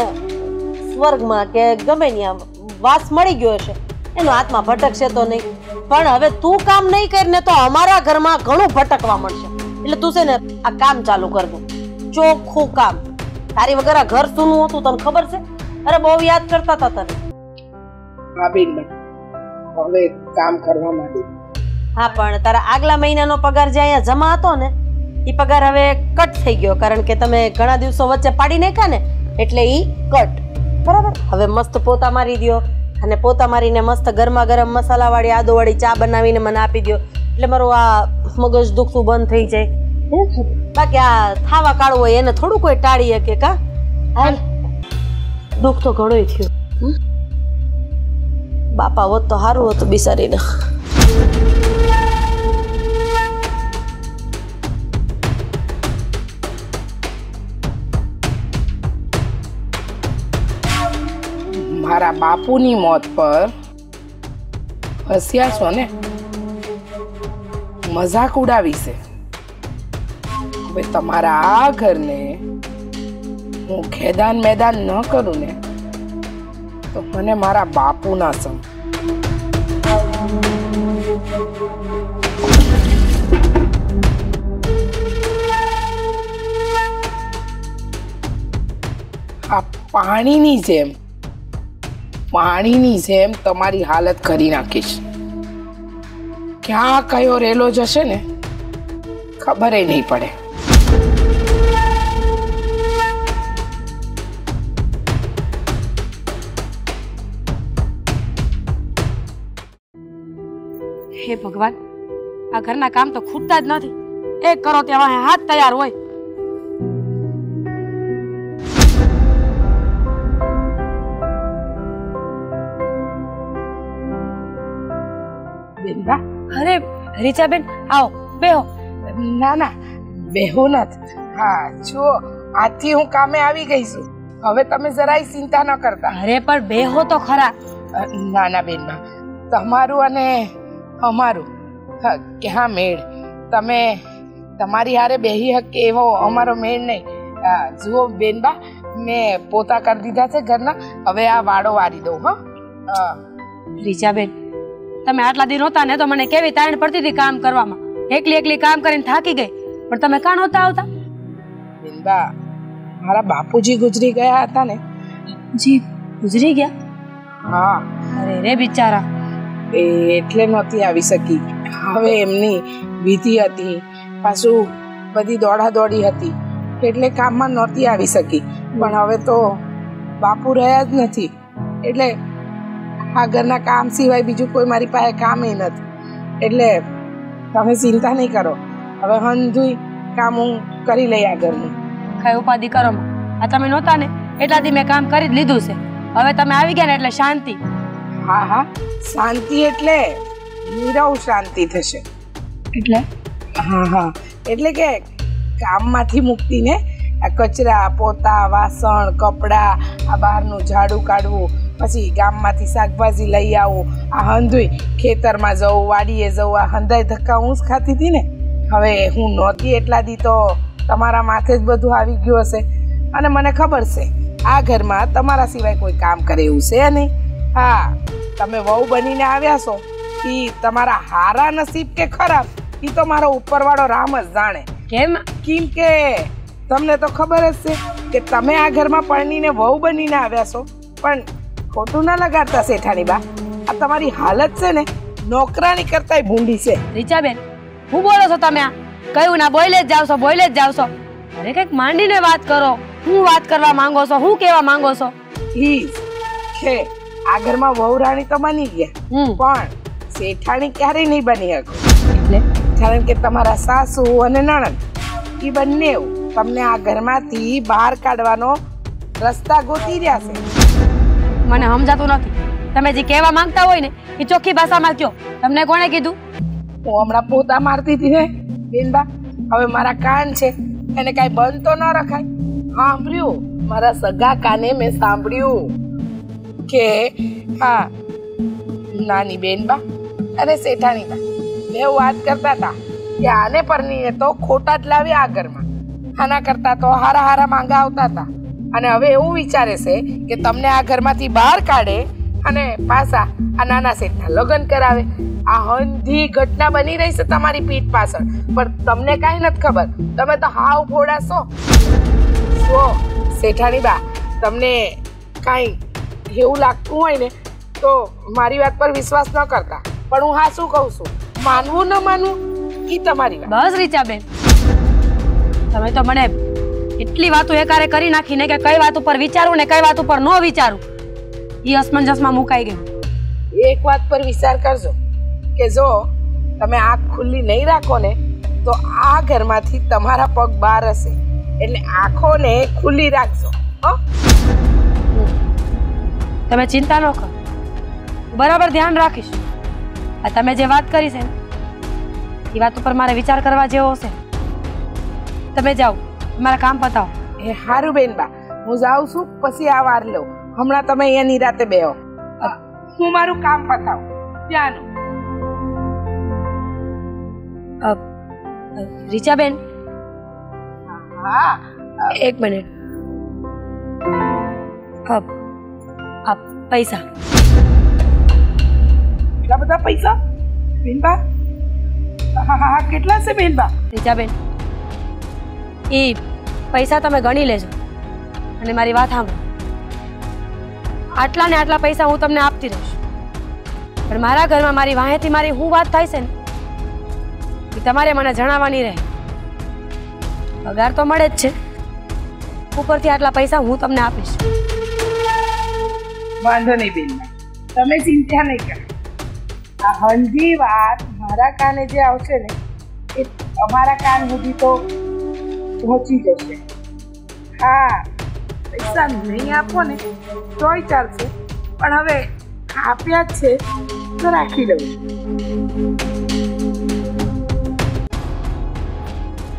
સ્વર્ગમાં કે ગમે ત્યાં વાસ મળી ગયો હશે. એનો આત્મા ભટકશે તો નહીં, પણ હવે તું કામ નહીં કરીને તો અમારા ઘરમાં ઘણું ભટકવા મળશે. એટલે તું છે ને આ કામ ચાલુ કર દે, ચોખ્ખું કામ. તારી વગર આ ઘર સૂનું હતું તને ખબર છે? અરે બહુ યાદ કરતા હતા તને. હા બેન, હવે કામ કરવા માંડી. હા પણ તારા આગલા મહિનાનો પગાર જે અહીંયા જમા હતો ને એ પગાર હવે કટ થઈ ગયો, કારણ કે તમે ઘણા દિવસો વચ્ચે પાડી નાખ્યા ને એટલે ઈ કટ. બરાબર? હવે મસ્ત પોતા મારી દ્યો અને પોતા મારીને મસ્ત ગરમા ગરમ મસાલાવાળી આદુવાળી ચા બનાવીને મને આપી દ્યો એટલે મારું આ મગજ દુખતું બંધ થઈ જાય. બાકી આ થાવા કાળું હોય એને થોડું કોઈ ટાળી શકે કા? હાલ દુઃખ તો ઘણું થયું. બાપા હોત તો સારું હતું બિચારીને. મારા બાપુની મોત પર હસ્યા છો ને, મજાક ઉડાવી છે. હવે તમારા આ ઘરને હું ખેદાન મેદાન ન કરું ને તો મને મારા બાપુ ના સમ. આ પાણીની જેમ તમારી હાલત કરી નાખીશ. ક્યાં કયો રેલો જશે ને ખબર નહીં પડે. હે ભગવાન, આ ઘરના કામ તો ખૂટતા જ નથી. એક કરો ત્યાં હાથ તૈયાર હોય. બેનબા, અરે રીચાબેન, આવો બેહો. ના ના, બેહો નથી. હા જો, આજથી હું કામે આવી ગઈ છું. હવે તમે જરાય ચિંતા ન કરતા. અરે પણ બેહો તો ખરા. ના ના બેનબા, તમારું અને અમારું ક્યાં મેળ. તમે તમારી હારે બેહી હકે એવો અમારો મેળ નહીં. જુઓ બેનબા, મેં પોતા કરી દીધા છે ઘરના. હવે આ વાડો વારી દઉં. હા રીચાબેન, તમે આટલા દિન નહોતા ને તો મને કેવી તાણ પડતી હતી કામ કરવામાં. એકલી એકલી કામ કરીને થાકી ગઈ. પણ તમે કાં નહોતા આવતા? બેનબા, મારા બાપુજી ગુજરી ગયા હતા ને. જી ગુજરી ગયા? હા. અરે રે બિચારા. એટલે નહોતી આવી શકી. હવે એમની વિધિ હતી, પાછું બધી દોડાદોડી હતી, એટલે કામમાં નહોતી આવી શકી. પણ હવે તો બાપુ રહ્યા જ નથી, એટલે આ ઘરના કામ સિવાય બીજું કોઈ મારી પાસે કામ નથી. એટલે તમે ચિંતા નહીં કરો. હવે હંધુય કામ હું કરી લઈ આ ઘરનું. કઈ ઉપાધિ કરો માં. આ તમે નહોતા ને એટલાથી મેં કામ કરી જ લીધું છે. હવે તમે આવી ગયા ને એટલે શાંતિ. હા હા, શાંતિ એટલે નીરવ શાંતિ થશે. એટલે હા હા, એટલે કે કામમાંથી મુક્તિને આ કચરા, પોતા, વાસણ, કપડાં, આ બહારનું ઝાડુ કાઢવું, પછી ગામમાંથી શાકભાજી લઈ આવું, આ હંધુય ખેતરમાં જવું, વાડીએ જવું, આ હંધાઈ ધક્કા હું જ ખાતી હતી ને. હવે હું નહોતી એટલા દી તો તમારા માથે જ બધું આવી ગયું હશે. અને મને ખબર છે આ ઘરમાં તમારા સિવાય કોઈ કામ કરે એવું છે નહીં. હા, તમે વહુ બનીને આવ્યા છો એ તમારા હારા નસીબ કે ખરાબ એ તો મારો ઉપરવાળો રામ જ જાણે. કેમ? કેમ કે તમને તો ખબર જ છે કે તમે આ ઘરમાં પરણીને વહુ બનીને આવ્યા છો. પણ ખોટું ના લગાડતા શેઠાણી બા, આ તમારી હાલત છે ને નોકરાણી કરતાય ભૂંડી છે. રીચાબેન, હું બોલો છો તમે? આ કયું ના બોલે જ જાવ છો, બોલે જ જાવ છો. અરે કઈક માંડીને વાત કરો. હું વાત કરવા માંગો છો? હું કેવા માંગો છો? ઈ છે આ ઘરમાં વહુ રાણી તો બની ગયા, પણ શેઠાણી ક્યારેય નહીં બની શકો. એટલે કારણ કે તમારા સાસુ અને નણંદ એ બંને તમને આ ઘરમાંથી બહાર કાઢવાનો રસ્તા ગોતી રહ્યા છે. મને સમજાતું નથી. તમે જે કહેવા માંગતા હોય ને એ ચોખ્ખી ભાષામાં કહો. તમને કોણે કીધું? હું હમણાં પોતા મારતી હતી ને બેનબા, હવે મારા કાન છે એને કાંઈ બંધ તો ન રખાય. સાંભળ્યું, મારા સગા કાને મેં સાંભળ્યું કે હા નાની બેનબા અને શેઠાણી બા બે વાત કરતા હતા કે આને પરણીને તો ખોટા જ લાવ્યા આ ઘરમાં, આના કરતા તો હારા હારા માંગા આવતા હતા. અને હવે એવું વિચારે છે કે તમને આ ઘરમાંથી બહાર કાઢે અને પાછા આ નાના શેઠના લગ્ન કરાવે. આ હંધી ઘટના બની રહી છે તમારી પીઠ પાછળ, પણ તમને કાંઈ નથી ખબર. તમે તો હાવ ફોડા છો. શેઠાણી બા, તમને કાંઈ એવું લાગતું હોય ને તો મારી વાત પર વિશ્વાસ ન કરતા, પણ હું હા શું કહું છું, માનવું ન માનવું એ તમારી વાત. બસ રીચાબેન, તમે તો મને એટલી વાતો એકારે કરી નાખી ને કે કઈ વાત ઉપર વિચારું ને કઈ વાત ઉપર ન વિચારું એ અસમંજસમાં મુકાઈ ગયું. એક વાત પર વિચાર કરજો કે જો તમે આંખ ખુલ્લી નહીં રાખો ને તો આ ઘરમાંથી તમારા પગ બહાર હશે. એટલે આંખોને ખુલ્લી રાખજો. તમે ચિંતા ન કરો, બરાબર ધ્યાન રાખીશ. આ તમે જે વાત કરી છે ને એ વાત ઉપર મારે વિચાર કરવા જેવો છે. તમે જાઓ, મારા કામ પતાવો. એ હારું બેનબા, હું જાઉં છું, પછી આ વાર લઉં. હમણાં તમે અહીંયા નિરાતે બેહો, હું મારું કામ પતાવું. ત્યાંનું રીચાબેન, હા એક મિનિટ. પૈસા. એટલા બધા પૈસા બેનબા? હા હા, કેટલા છે બેનબા? રીચાબેન, એ પૈસા તમે ગણી લેજો અને મારી વાત સાંભળો. આટલા ને આટલા પૈસા હું તમને આપતી રહીશ, પણ મારા ઘરમાં મારી વાહેથી મારી શું વાત થાય છે ને એ તમારે મને જણાવવાની રહે. પગાર તો મળે જ છે, ઉપરથી આટલા પૈસા હું તમને આપીશ. વાંધો નહીં બેન, તમે ચિંતા નહીં કરો. આ હંધી વાત મારા કાને જે આવશે ને એ અમારા કાન સુધી તો પહોંચી જશે. હા, પૈસા નહીં આપો ને તોય ચાલશે, પણ હવે આપ્યા જ છે તો રાખી દઉં.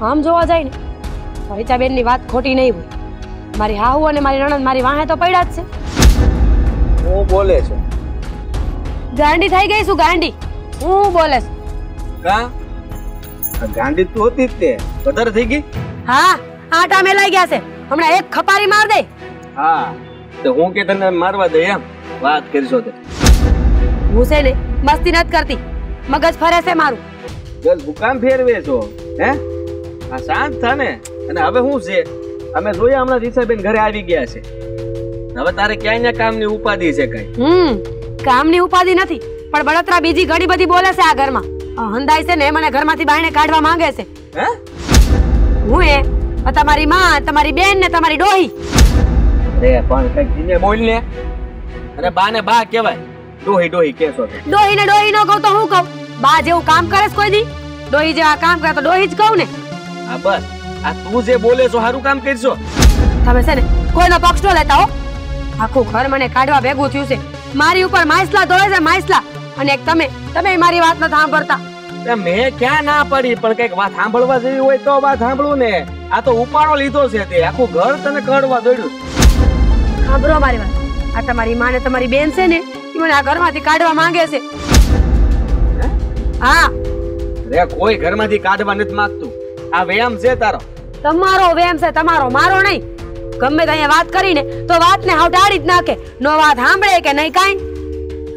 આમ જોવા જાય ને રીચાબેનની વાત ખોટી નહીં હોય. મારી હાહુ અને મારી નણંદ મારી વાહે તો પડ્યા જ છે. હું બોલે છે ગાંડી થઈ ગઈ છું, ગાંડી. હું બોલે છું. કા ગાંડી તું હતી જ તે વધારે થઈ ગઈ. હા, આટા મેલાઈ ગયા છે. હમણાં એક ખપારી માર દે. હા તો હું કે તને મારવા દે એમ વાત કરશો તે. હું છે ને મસ્તી નથી કરતી, મગજ ફરે છે મારું. ગલ ભૂકામ ફેરવે છો હે? આ શાંત થા ને. અને હવે શું છે, અમે જોયા હમણાં રીસાબેન ઘરે આવી ગયા છે. હવે તારે ક્યાંય ને કામની ઉપાધિ છે કઈ? કામની ઉપાધિ નથી, પણ બળતરા બીજી ઘણી બધી બોલે છે આ ઘરમાં. હંધાઈ છે ને મને ઘરમાંથી બાયણે કાઢવા માંગે છે. હે? હું તમારી માં, તમારી બેન ને તમારી ડોહી. અરે પણ કઈ ધીમે બોલ ને. અને બા ને બા કહેવાય, ડોહી ડોહી કેસો છે. ડોહી ને ડોહી નો કહું તો હું કહું? બા જેવું કામ કરે છે કોઈ દી? ડોહી જેવા કામ કરે તો ડોહી જ કહું ને. હા બસ, આ તું જે બોલે છો સારું કામ કરશો. તમે છે ને કોઈનો પક્ષ ન લેતા હો. આખું ઘર મને કાઢવા ભેગું થયું છે. મારી ઉપર માઇસલા દોડે છે, માઇસલા. અને એક તમે મારી વાત નથી સાંભળતા. મેં ક્યાં ના પડી, પણ કઈક વાત સાંભળવા જેવી હોય તો વાત સાંભળું ને. આ તો ઉપાડો લીધો છે તે, આખું ઘર તને કડવા દોડ્યું. સાંભળો મારી વાત. આ તમારી માં ને તમારી બેન છે ને એ મને આ ઘરમાંથી કાઢવા માંગે છે. હા, રે કોઈ ઘરમાંથી કાઢવા નથી માંગતું. આ વ્યાયામ છે તારો. તમારો વેમ છે, તમારો, મારો નહીં. ગમે તે અહીંયા વાત કરીને તો વાતને હાવ ટાળી જ નાખે. નો વાત સાંભળે કે નહીં કાંઈ.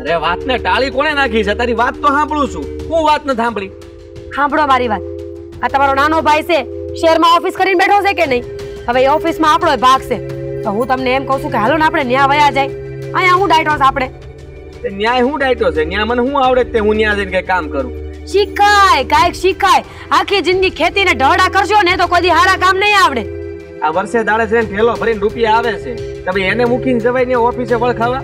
અરે વાતને ટાળી કોણે નાખી છે? તારી વાત તો સાંભળું છું. હું વાત ન સાંભળી. સાંભળો મારી વાત. આ તમારો નાનો ભાઈ છે, શહેરમાં ઓફિસ કરીને બેઠો છે કે નહીં? હવે એ ઓફિસમાં આપણો ભાગ છે. તો હું તમને એમ કહું છું કે હાલો ને આપણે ન્યા વયા જાય. અહીંયા હું ડાયટો છે આપણે. ન્યાય હું ડાયટો છે? ન્યા મને હું આવડે તે હું ન્યા જઈને કઈ કામ કરું? શીખાય, કાંઈક શીખાય. આખી જિંદગી ખેતીને ઢળા કરશો ને તો કોઈ હારા કામ નહીં આવડે. આ વર્ષે દાડે છે ઠેલો ભરીને રૂપિયા આવે છે, તમે એને મૂકીને જવાય ને ઓફિસે વળખાવા?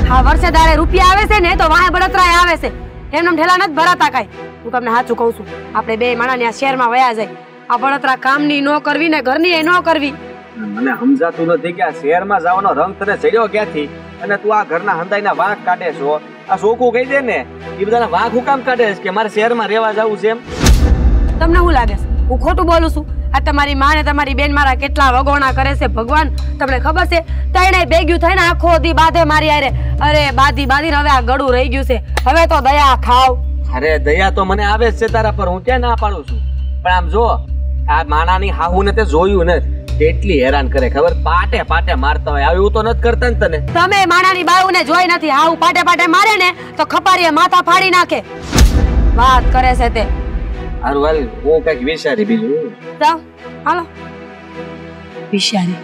હા, વર્ષે દાડે રૂપિયા આવે છે ને તો વાહે બળતરાય આવે છે. એમનેમ ઠેલા નથી ભરાતા કાંઈ. હું તમને સાચું કહું છું, આપણે બે માણા શહેરમાં વયા જાય. આ બળતરા કામની નો કરવી ને ઘરની એ નો કરવી. મને સમજાતું નથી કે આ શહેરમાં જવાનો રંગ તને ચડ્યો ક્યાંથી, અને તું આ ઘરના હંધાઈના વાંક કાઢે છો. આ સોકું કહી દે ને, એ બધાના વાંક હું કામ કાઢે છે કે મારે શહેરમાં રહેવા જવું છે એમ? તમને શું લાગે છે હું ખોટું બોલું છું? આ તમારી માં ને તમારી બેન મારા કેટલા વગોણા કરે છે ભગવાન તમને ખબર છે? તણે ભેગ્યું થઈને આખો દી બાધે મારી આરે. અરે બાધી બાધીને હવે આ ગળું રહી ગયું છે. હવે તો દયા ખાવ. અરે દયા તો મને આવે જ છે તારા પર, હું ક્યાં ના પાડું છું. પણ આમ જો, આ માણાની હાહુ ને તે જોયું નથી કેટલી હેરાન કરે ખબર? પાટે પાટે મારતા હોય. આવું તો નથી કરતા ને તને? તમે માણાની બાઉ ને જોઈ નથી? હાઉ પાટે પાટે મારે ને તો ખપારીએ માથા ફાડી નાખે. વાત કરે છે તે. હારું હાલ, હું કઈક વિચારી બીજું. હાલો વિચારી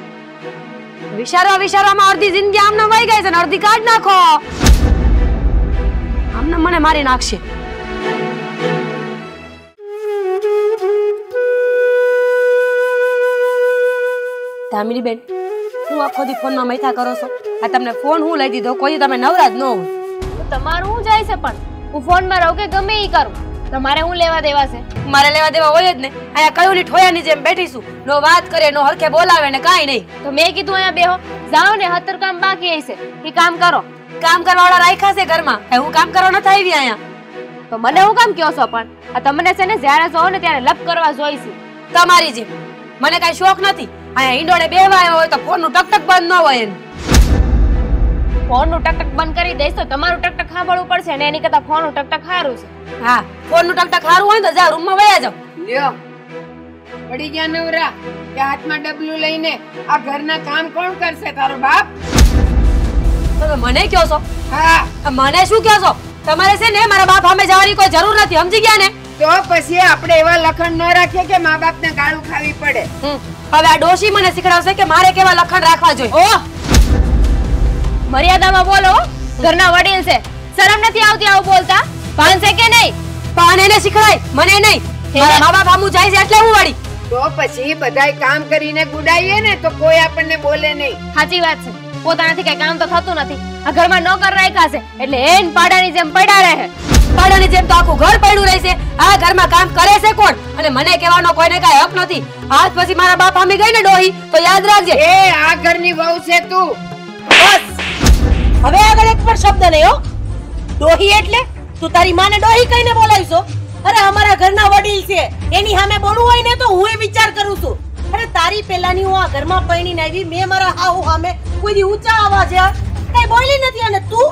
વિચારવામાં અડધી જિંદગી આમને વહી ગઈ છે ને અડધી કાઢ નાખો. આમને મને મારી નાખશે. ધામીની બેન, હું આખો દી ફોનમાં મૈથા કરો છો. આ તમને ફોન હું લઈ દીધો, કોઈ તમે નવરા જ ન હોય. તમારું શું જાય છે? પણ હું ફોનમાં રહું કે ગમે ઈ કરું, તમારે હું લેવા દેવા છે? મારે લેવા દેવા હોય જ ને. અહીંયા કયું ની ઠોયાની જેમ બેઠીશું, નો વાત કરે, નો હરખે બોલાવે ને કાઈ નહીં. તો મેં કીધું અહીંયા બેહો, જાઓ ને 70 કામ બાકી હશે એ કામ કરો. કામ કરવાવાળા રાખ્યા છે ઘરમાં, હું કામ કરવા નથી આવી અહીંયા. તો મને હું કામ કહો છો? પણ આ તમને છે ને જ્યારે જોઉં ને ત્યારે લપ કરવા જોઈશું. તમારી જેમ મને કઈ શોખ નથી. અહીંયા ઈંડોળે બેહવા આવ્યો હોય તો ફોનનું ટકટક બંધ ન હોય એનું. ફોનનું ટકટક બંધ કરી દઈશ તો તમારું ટકટક સાંભળવું પડશે ને એની કરતા ફોનનું ટકટક સારું છે. હા, ફોનનું ટકટક સારું હોય તો જા રૂમમાં વયા જાવ. લ્યો પડી ગયા નવરા કે હાથમાં ડબલું લઈને આ ઘરના કામ કોણ કરશે? તારો બાપ? તમે મને કહો છો? હા. મને શું કહો છો? તમારે છે ને મારા બાપ સામે જવાની કોઈ જરૂર નથી, સમજી ગયા ને? તો પછી આપણે એવા લખણ ન રાખીએ કે મા બાપને ગાળું ખાવી પડે. હવે આ ડોશી મને શીખડાવશે કે મારે કેવા લખણ રાખવા જોઈએ. ઓ મર્યાદામાં બોલો, ઘરના વડીલ છે, શરમ નથી આવતી આવું બોલતા? ભાન છે કે નહીં? પાન એને શીખડાય, મને નહીં. મારા મા બાપ આમું જાય છે એટલે હું વળી તો પછી બધાય કામ કરીને ગુડાઈએ ને તો કોઈ આપણને બોલે નહીં. સાચી વાત છે. પોતાનાથી કઈ કામ તો થતું નથી. આ ઘરમાં નોકર રાખ્યા છે એટલે એન પાડાની જેમ પડ્યા રહે. પાડાની જેમ તો આખું ઘર પડ્યું રહેશે. આ ઘરમાં કામ કરે છે કોણ? અને મને કહેવાનો કોઈને કાંઈ હક નથી. આજ પછી મારા બાપ આમી ગઈ ને ડોહી તો યાદ રાખજે. એ આ ઘરની વહુ છે તું. બસ હવે આગળ એક પણ શબ્દ નહીં હો. ડોહી એટલે તું તારી માને ડોહી કહીને બોલાવીશો? અરે અમારા ઘરના વડીલ છે, એની સામે બોલવું હોય ને તો હું એ વિચાર કરું છું. અરે તારી પેલાની હું આ ઘરમાં પૈણીને આવી, મેં મારા હાઉ સામે કોઈ દી ઊંચા અવાજે કઈ બોલી નથી અને તું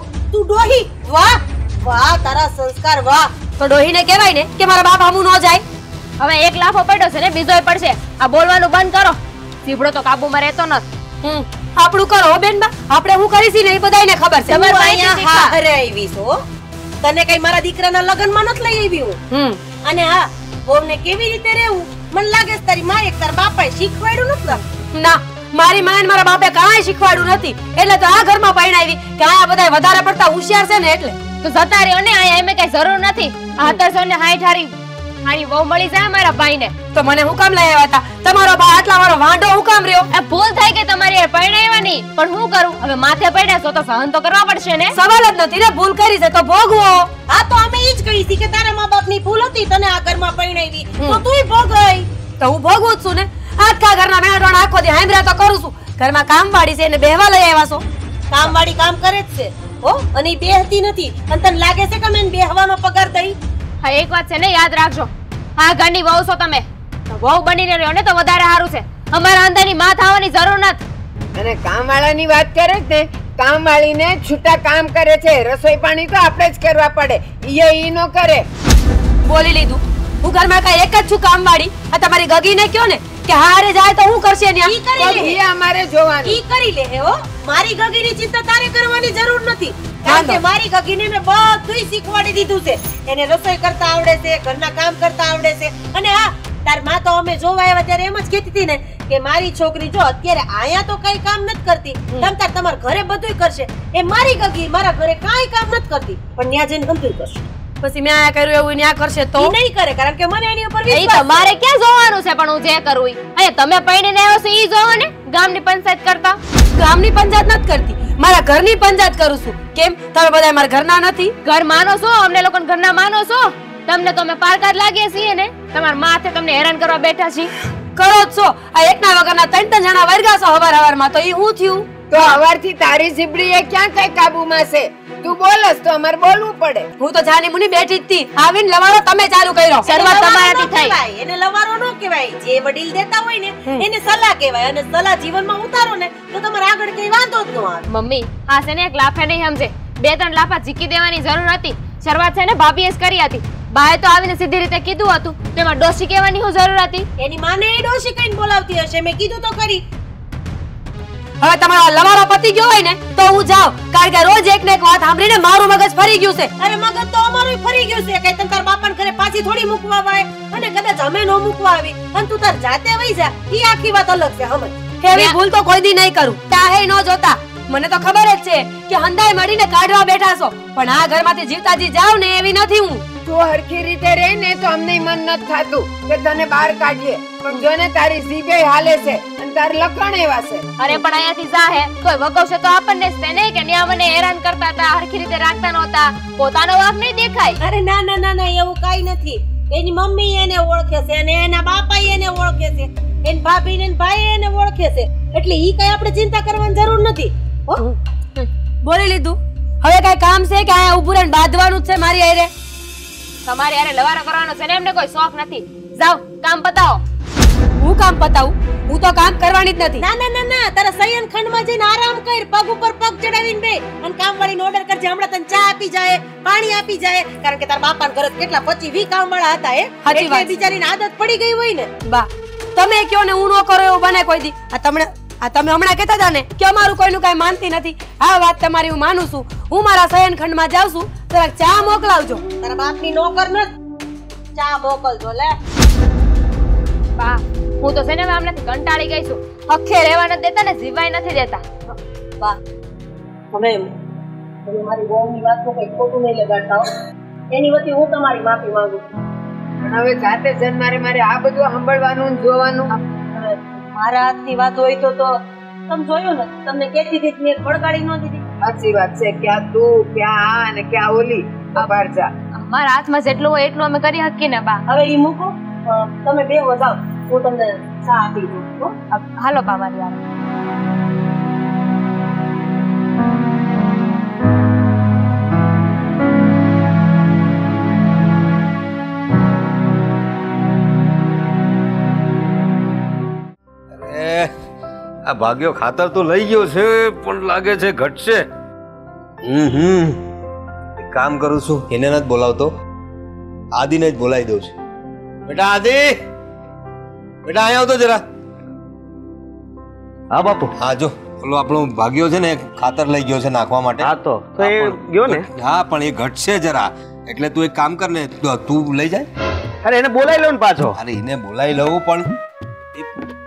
ડોહી. વાહ વાહ તારા સંસ્કાર વાહ. તો ડોહીને કહેવાય ને કે મારા બાપ આમું ન જાય. હવે એક લાફો પડ્યો છે ને બીજોય પડશે. આ બોલવાનું બંધ કરો. સીભડો તો કાબુમાં રહેતો નથી. આપણું કરો બેનબા, આપણે હું કરીશી ને એ બધાયને ખબર છે. તમારે હું અહીંયા અહીંયા હારે આવી છું. તને કઈ મારા દીકરાના લગ્નમાં નથી લઈ આવી હું. અને હા બોમને કેવી રીતે રહેવું મને લાગે છે તારી માં એક તાર બાપાએ શીખવાડ્યું નથી. ના મારી માં મારા બાપે કાંઈ શીખવાડ્યું નથી એટલે તો આ ઘરમાં પરણાવી કે આ બધા વધારે પડતા હોશિયાર છે ને એટલે તો જતા રહ્યો ને. અહીંયા એમે કઈ જરૂર નથી. 1760 હારી વહુ મળી જાય મારા ભાઈને. તો મને હું કામ લઈ આવ્યા હતા? તમારો બા આટલા વાળો વાંઢો હું કામ રહ્યો? આ ભૂલ થાય કે તમારી એ પરણાવવાની, પણ હું કરું હવે? માથે પડ્યા છો તો સહન તો કરવા પડશે ને. સવાલ જ નથી ને. ભૂલ કરી છે તો ભોગવો. હા તો અમે ઈ જ કહી છે કે તારા મા બાપની ભૂલ હતી, તને આ ઘરમાં પરણાવી તો તુંય ભોગઈ. તો હું ભોગવું જ છું ને. આખા ઘરના મેળાટોણ આખો દી હાંભળ્યા તો કરું છું. ઘરમાં કામવાળી છે એને બેહવા લઈ આવ્યા છો. કામવાળી કામ કરે જ છે હો, અને ઈ બેહતી નથી. અને તને લાગે છે કે મેં બેહવાનો પગાર દઈ? હા એક વાત છે ને, યાદ રાખજો. આ ઘરની વહુ છો તમે, વહુ બનીને રહ્યો ને તો વધારે સારું છે. અમારા અંદરની માં થવાની જરૂર નથી. અને કામવાળાની વાત કરે છે ને, કામવાળીને છૂટા કામ કરે છે. રસોઈ પાણી તો આપણે જ કરવા પડે, ઈ નો કરે. બોલી લીધું. હું ઘરમાં કઈ એક જ છું કામવાળી. આ તમારી ગગીને કયો ને કે હારે જાય તો હું કરશે ને ઈ અમારે જોવાનું. ઈ કરી લે હે હો. મારી ગગીની ચિંતા તારે કરવાની જરૂર નથી. કારણ કે મારી ગગીને મેં બધુંય શીખવાડી દીધું છે. એને રસોઈ કરતા આવડે છે, ઘરના કામ કરતા આવડે છે. અને હા તાર માં તો અમે જોવા આવ્યા ત્યારે એમ જ કહેતી હતી ને કે મારી છોકરી જો અત્યારે આયા તો કઈ કામ નથી કરતી, તમ તાર તમારા ઘરે બધુંય કરશે. એ મારી ગગી મારા ઘરે કાઈ કામ નથી કરતી, પણ ન્યા જઈને ગમતું કરશે. પછી મેં આ કર્યું એવું ન્યા કરશે તો નહીં કરે, કારણ કે મને એની ઉપર વિશ્વાસ છે. તમારે ક્યાં જોવાનું છે? પણ હું જે કરું ઈ અહીંયા તમે પૈણીને આવ્યો છો ઈ જોવો ને. ગામની પંચાયત કરતા ગામની પંચાયત નથી કરતી, મારા ઘરની પંચાયત કરું છું. કેમ તમે બધા મારા ઘરના નથી? ઘર માનો છો? અમને લોકોને ઘરના માનો છો? તમને તો અમે પારકા જ લાગીએ છીએ ને. તમારા માથે તમને હેરાન કરવા બેઠા છીએ. કરો જ છો. આ એકના વગરના 3 જણા વર્ગા છો હવાર માં. તો ઈ હું થયું? તો હવારથી તારી ઝીબડી એ ક્યાં કઈ કાબુમાં છે? તું બોલસ તો અમારે બોલવું પડે. હું તો જાની મુની બેઠી જ હતી. આવીને લવારો તમે ચાલુ કર્યો. શરૂઆત તમારાથી થઈ. એને લવારો નો કહેવાય. જે વડીલ દેતા હોય ને એને સલાહ કહેવાય. અને સલાહ જીવનમાં ઉતારો ને તો તમારે આગળ કઈ વાંધો જ ન આવે. મમ્મી આ છે ને એક લાફે નહીં સમજે. 2-3 લાફા ઝીકી દેવાની જરૂર હતી. શરૂઆત છે ને ભાભીએ જ કરી હતી. બાએ તો આવીને સીધી રીતે કીધું હતું. તેમાં ડોશી કહેવાની શું જરૂર હતી? એની માને એ ડોશી કઈને બોલાવતી હશે. મેં કીધું તો કરી. હવે તમારો લવારો પતી ગયો હોય ને તો હું જાઉં, કારણ કે રોજ એક ને એક વાત સાંભળીને મારું મગજ ફરી ગયું છે. અરે મગજ તો અમારું ફરી ગયું છે. કઈ તને તાર બાપાને ઘરે પાછી થોડી મૂકવા આવે, અને કદાચ અમે નો મૂકવા આવી અને તું તાર જાતે વઈ જા, ઈ આખી વાત અલગ છે. સમજ એવી ભૂલ તો કોઈ દી નહીં કરું. તાહે નો જોતા. મને તો ખબર જ છે કે હંધાઈ મળીને કાઢવા બેઠા છો, પણ આ ઘરમાંથી જીવતા જી જાવ ને એવી નથી હું. તું હરખી રીતે રહે ને તો અમને મન નથી થાતું કે તને બહાર કાઢીએ, પણ જો ને તારી જીભે હાલે છે અને તાર લખણ એવા છે. અરે પણ અહીંયાથી જાહે કોઈ વગવશે તો આપણને જ તે નહીં કે ન્યા મને હેરાન કરતા હતા, હરખી રીતે રાખતા નહોતા, પોતાનો વાંક નહીં દેખાય. અરે ના ના ના ના એવું કાઈ નથી. એની મમ્મી એને ઓળખે છે અને એના બાપા એને ઓળખે છે, એન ભાભી ને ભાઈ એને ઓળખે છે, એટલે ઈ કઈ આપણે ચિંતા કરવાની જરૂર નથી. બોલી લીધું. હવે કઈ કામ છે કે આ ઉભું રહીને બાંધવાનું જ છે મારી હારે? તમારે યારે લવારો કરવાનો છે ને, એમને કોઈ શોખ નથી. જાઓ કામ પતાવો. હું કામ પતાવું? હું તો કામ કરવાની જ નથી. ના ના ના ના, તારા શયન ખંડમાં જઈને આરામ કર, પગ ઉપર પગ ચડાવીને બે, અને કામવાળીને ઓર્ડર કરજે હમણાં તને ચા આપી જાય, પાણી આપી જાય, કારણ કે તારા બાપાના ઘરે કેટલા 25-20 કામવાળા હતા. એટલે બિચારીને આદત પડી ગઈ હોય ને. બા તમે કયો ને હું નો કરો એવું બને કોઈ દી. તમે હમણાં કહેતા હતા ને કે અમારું કોઈનું કઈ માનતી નથી. આ વાત તમારી હું માનું છું. હું મારા શયન ખંડમાં જાઉં છું, જરાક ચા મોકલાવજો. તારા બાપની નોકર ન ચા મોકલજો લે. બા હું તો છે ને આમનાથી કંટાળી ગઈ છું. હખે રહેવા નથી દેતા ને જીવાય નથી દેતા. બા તમે મારી બહુની વાતમાં કઈ ખોટું નહીં લગાડતા હો. એની વચ્ચે હું તમારી માફી માંગુ છું. પણ હવે જાતે જન મારે આ બધું સાંભળવાનું ને જોવાનું. મારા હાથની વાત હોય તો તમે જોયું ને, તમને કેતી હતી મેં ખડકાડી ન દીધી. સાચી વાત છે. ક્યાં તું, ક્યાં આ અને ક્યાં ઓલી. બહાર જા. મારા હાથમાં જેટલું હોય એટલું અમે કરી શકીએ ને બા. હવે ઈ મૂકો, તમે બે જાઓ, હું તમને ચા આપી દઉં. હો? હાલો બા મારી યાર. આ ભાગ્યો ખાતર તો લઈ ગયો છે પણ લાગે છે ઘટશે. એક કામ કરું છું, એને નથી બોલાવતો, આદિને જ બોલાવી દઉં છું. બેટા આદિ, બેટા અહીંયા આવતો જરા. હા બાપુ. હા જો પેલો આપણો ભાગ્યો છે ને ખાતર લઈ ગયો છે નાખવા માટે. હા તો એ ગયો ને. હા પણ એ ઘટશે જરા, એટલે તું એક કામ કર ને, તું લઈ જાય. અરે એને બોલાવી લઉં ને પાછો. અરે એને બોલાવી લઉં પણ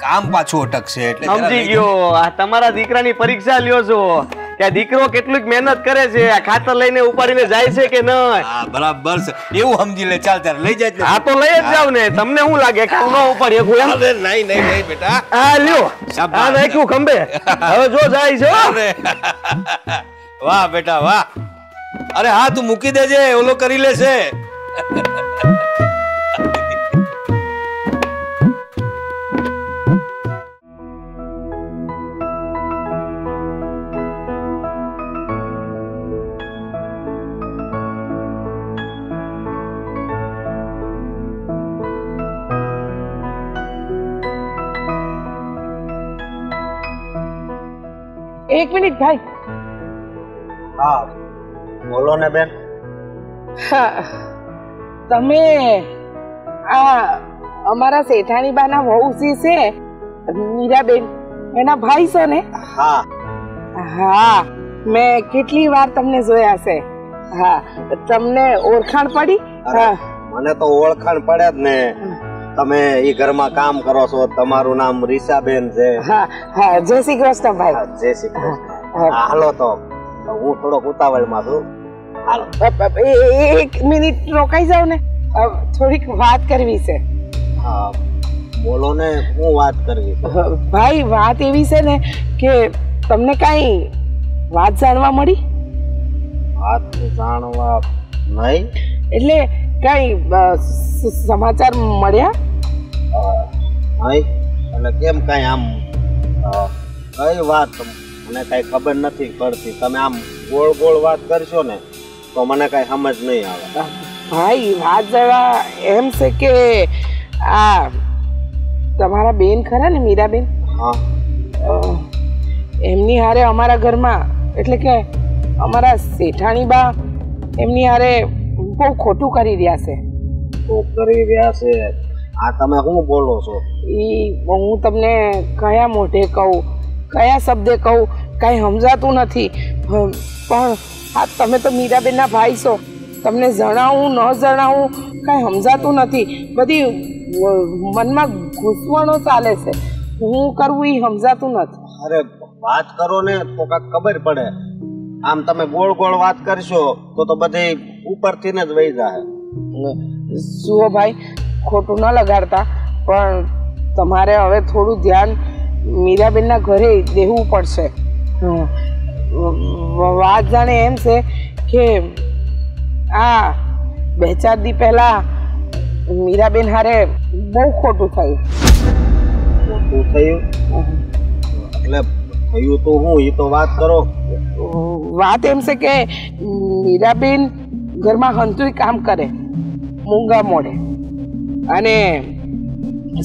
કામ પાછું અટકશે એટલે સમજી ગયો. આ તમારા દીકરાની પરીક્ષા લ્યો છો કે આ દીકરો કેટલીક મહેનત કરે છે, આ ખાતર લઈને ઉપાડીને જાય છે કે નહીં. હા બરાબર છે, એવું સમજી લે. ચાલ ચાલ લઈ જાય. હા તો લઈ જ જાવ ને. તમને શું લાગે કે હું ન ઉપાડી શકું એમ? અરે નહીં નહીં નહીં બેટા. હા લ્યો, આ નાખ્યું ખંભે. હવે જો જાય છે. અરે વાહ બેટા વાહ. અરે હા તું મૂકી દેજે, ઓલો કરી લેશે. એક મિનિટ ભાઈ. હા બોલો ને બેન. હા, તમે આ અમારા શેઠાણી બાના વહુ છે મીરાબેન, એના ભાઈ છો ને? હા હા, મેં કેટલી વાર તમને જોયા છે. હા, તમને ઓળખાણ પડી? હા, મને તો ઓળખાણ પડે જ ને. તમે ઈ ઘરમાં કામ કરો છો, તમારું નામ રીસાબેન છે. હા હા, જય શ્રી કૃષ્ણ ભાઈ. જય શ્રી કૃષ્ણ. હાલો તો હું થોડોક ઉતાવળમાં છું. એક મિનિટ રોકાઈ જાવ ને, થોડીક વાત કરવી છે. હા બોલો ને, હું વાત કરવી છે. ભાઈ વાત એવી છે ને કે તમને કઈ વાત જાણવા મળી? વાત જાણવા નહીં એટલે કઈ સમાચાર મળ્યા? નહીં એટલે કેમ કઈ આમ કઈ વાત મને કઈ ખબર નથી પડતી. તમે આમ ગોળ ગોળ વાત કરશો ને તો મને કઈ સમજ નહીં આવે. ભાઈ વાત જરા એમ છે કે આ તમારા બેન ખરા ને મીરાબેન, હા એમની હારે અમારા ઘરમાં એટલે કે અમારા શેઠાણી બા એમની હારે બહુ ખોટું કરી રહ્યા છે. શું કરી રહ્યા છે? આ તમે શું બોલો છો? ઈ હું તમને કયા મોઢે કહું, કયા શબ્દે કહું, કઈ સમજાતું નથી. પણ આ તમે તો મીરાબેનના ભાઈ છો, તમને જણાવું ન જણાવું કઈ સમજાતું નથી. બધી મનમાં ઘૂસવણો ચાલે છે, હું કરવું એ સમજાતું નથી. અરે વાત કરો ને તો કાંઈક ખબર પડે. આમ તમે ગોળ ગોળ વાત કરશો તો બધી ઉપરથી જ વહી જાય. જુઓ ભાઈ, ખોટું ન લગાડતા, પણ તમારે હવે થોડું ધ્યાન મીરાબેનના ઘરે દેવું પડશે. વાત જાણે એમ છે કે આ 2-4 દી પહેલા મીરાબેન હારે બહુ ખોટું થયું. ખોટું થયું એટલે થયું તો હું એ તો વાત કરો. વાત એમ છે કે મીરાબેન ઘરમાં હંતુય કામ કરે મૂંગા મોડે, અને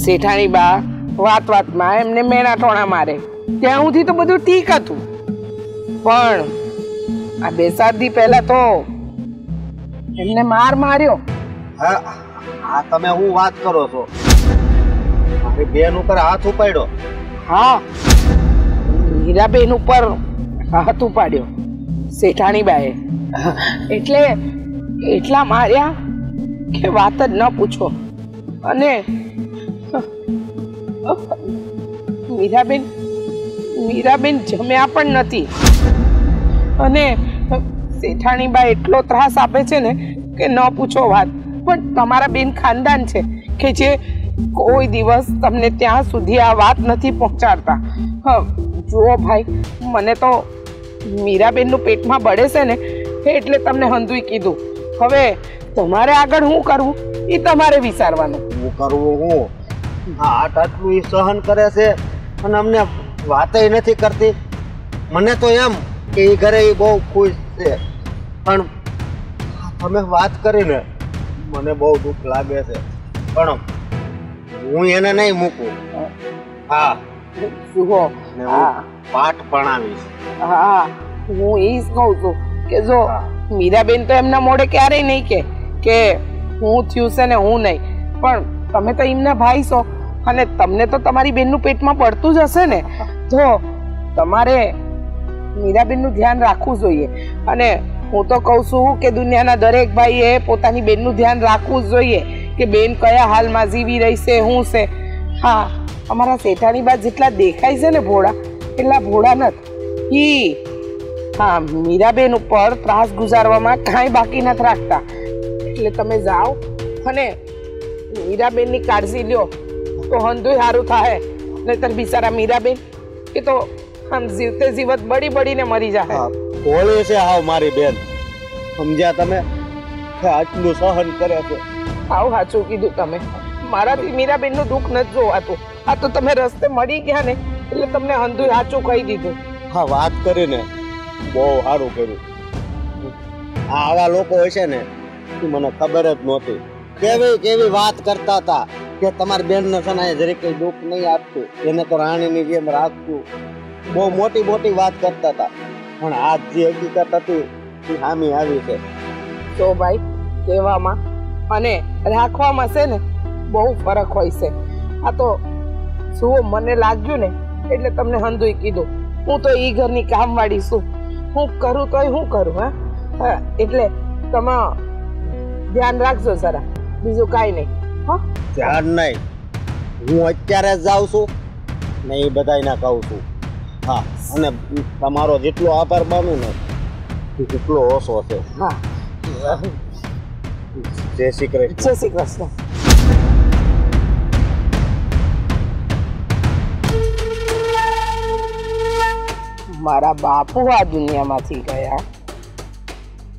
શેઠાણી બા વાત વાતમાં એમને મેણા ટોણા મારે. ત્યાં સુધી તો બધું ઠીક હતું, પણ આ 2-4 દી પહેલા તો એમને માર માર્યો. હા તમે હું વાત કરો છો? મારી બેન ઉપર હાથ ઉપાડ્યો? હા, મીરાબેન ઉપર હાથ ઉપાડ્યો શેઠાણી બાએ. એટલે એટલા માર્યા કે વાત જ ન પૂછો. અને મીરાબેન જમ્યા પણ નથી. અને શેઠાણી બા એટલો ત્રાસ આપે છે ને કે ન પૂછો વાત. પણ તમારા બેન ખાનદાન છે કે જે કોઈ દિવસ તમને ત્યાં સુધી આ વાત નથી પહોંચાડતા. જુઓ ભાઈ, મને તો મીરાબેનનું પેટમાં બળે છે ને એટલે તમને હંધુય કીધું. હવે તમારે આગળ શું કરવું એ તમારે વિચારવાનું. હું કરવું હું આટલું ઈ સહન કરે છે અને અમને વાતય નથી કરતી. મને તો એમ કે એ ઘરે ઈ બહુ ખુશ છે, પણ તમે વાત કરીને મને બહુ દુઃખ લાગે છે. પણ હું એને નહીં મૂકું. હા, જુઓ, ને હું પાઠ ભણાવીશ. હા, હું એ જ કહું છું કે જો મીરાબેન તો એમના મોઢે ક્યારેય નહીં કે હું થયું છે ને હું નહીં, પણ તમે તો એમના ભાઈ છો અને તમને તો તમારી બેનનું પેટમાં પડતું જ હશે ને, તો તમારે મીરાબેનનું ધ્યાન રાખવું જોઈએ. અને હું તો કહું છું કે દુનિયાના દરેક ભાઈએ પોતાની બેનનું ધ્યાન રાખવું જ જોઈએ કે બેન કયા હાલમાં જીવી રહી છે, શું છે. હા, અમારા શેઠાણી બા જેટલા દેખાય છે ને ભોળા, એટલા ભોળા નથી. હા, મીરાબેન ઉપર ત્રાસ ગુજારવામાં કાંઈ બાકી નથી રાખતા. એટલે તમે જાઓ અને મીરાબેનની કાળજી લ્યો તો હંધુય સારું થાય. નહીતર બિચારા મીરાબેન એ તો આમ જીવતે જીવત બળી બળીને મરી જાય. ભોળી છે હાવ મારી બેન, સમજ્યા તમે? આટલું સહન કરે છે. હાવ સાચું કીધું તમે. મારાથી મીરાબેનનું દુઃખ નથી જોવાતું. આ તો તમે રસ્તે મળી ગયા ને એટલે તમને હંધુય સાચું કહી દીધું. હા, વાત કરીને બહુ સારું કર્યું. આવા લોકો હોય છે ને એ મને ખબર જ નહોતી. કેવી કેવી વાત કરતા હતા કે તમારી બેનને છે ને જરી કઈ દુઃખ નહીં આપતું, એને તો રાણીની જેમ રાખતું. બહુ મોટી મોટી વાત કરતા હતા, પણ આજ જે હકીકત હતી એ સામે આવી છે. તો ભાઈ, કહેવામાં અને રાખવામાં છે ને બહુ ફરક હોય છે. આ તો જુઓ, મને લાગ્યું ને એટલે તમને હંધુય કીધું. હું તો ઈ ઘરની કામવાળી છું, હું કરું તોય હું કરું. હા, એટલે તમે ધ્યાન રાખજો જરા, બીજું કાંઈ નહીં. હા, ધ્યાન નહીં, હું અત્યારે જ જાઉં છું ને એ બધાને કહું છું. હા, અને તમારો જેટલો આભાર માનું ને એટલો ઓછો છે. હા, જય શ્રી કૃષ્ણ. જય શ્રી કૃષ્ણ. મારા બાપુ આ દુનિયામાંથી ગયા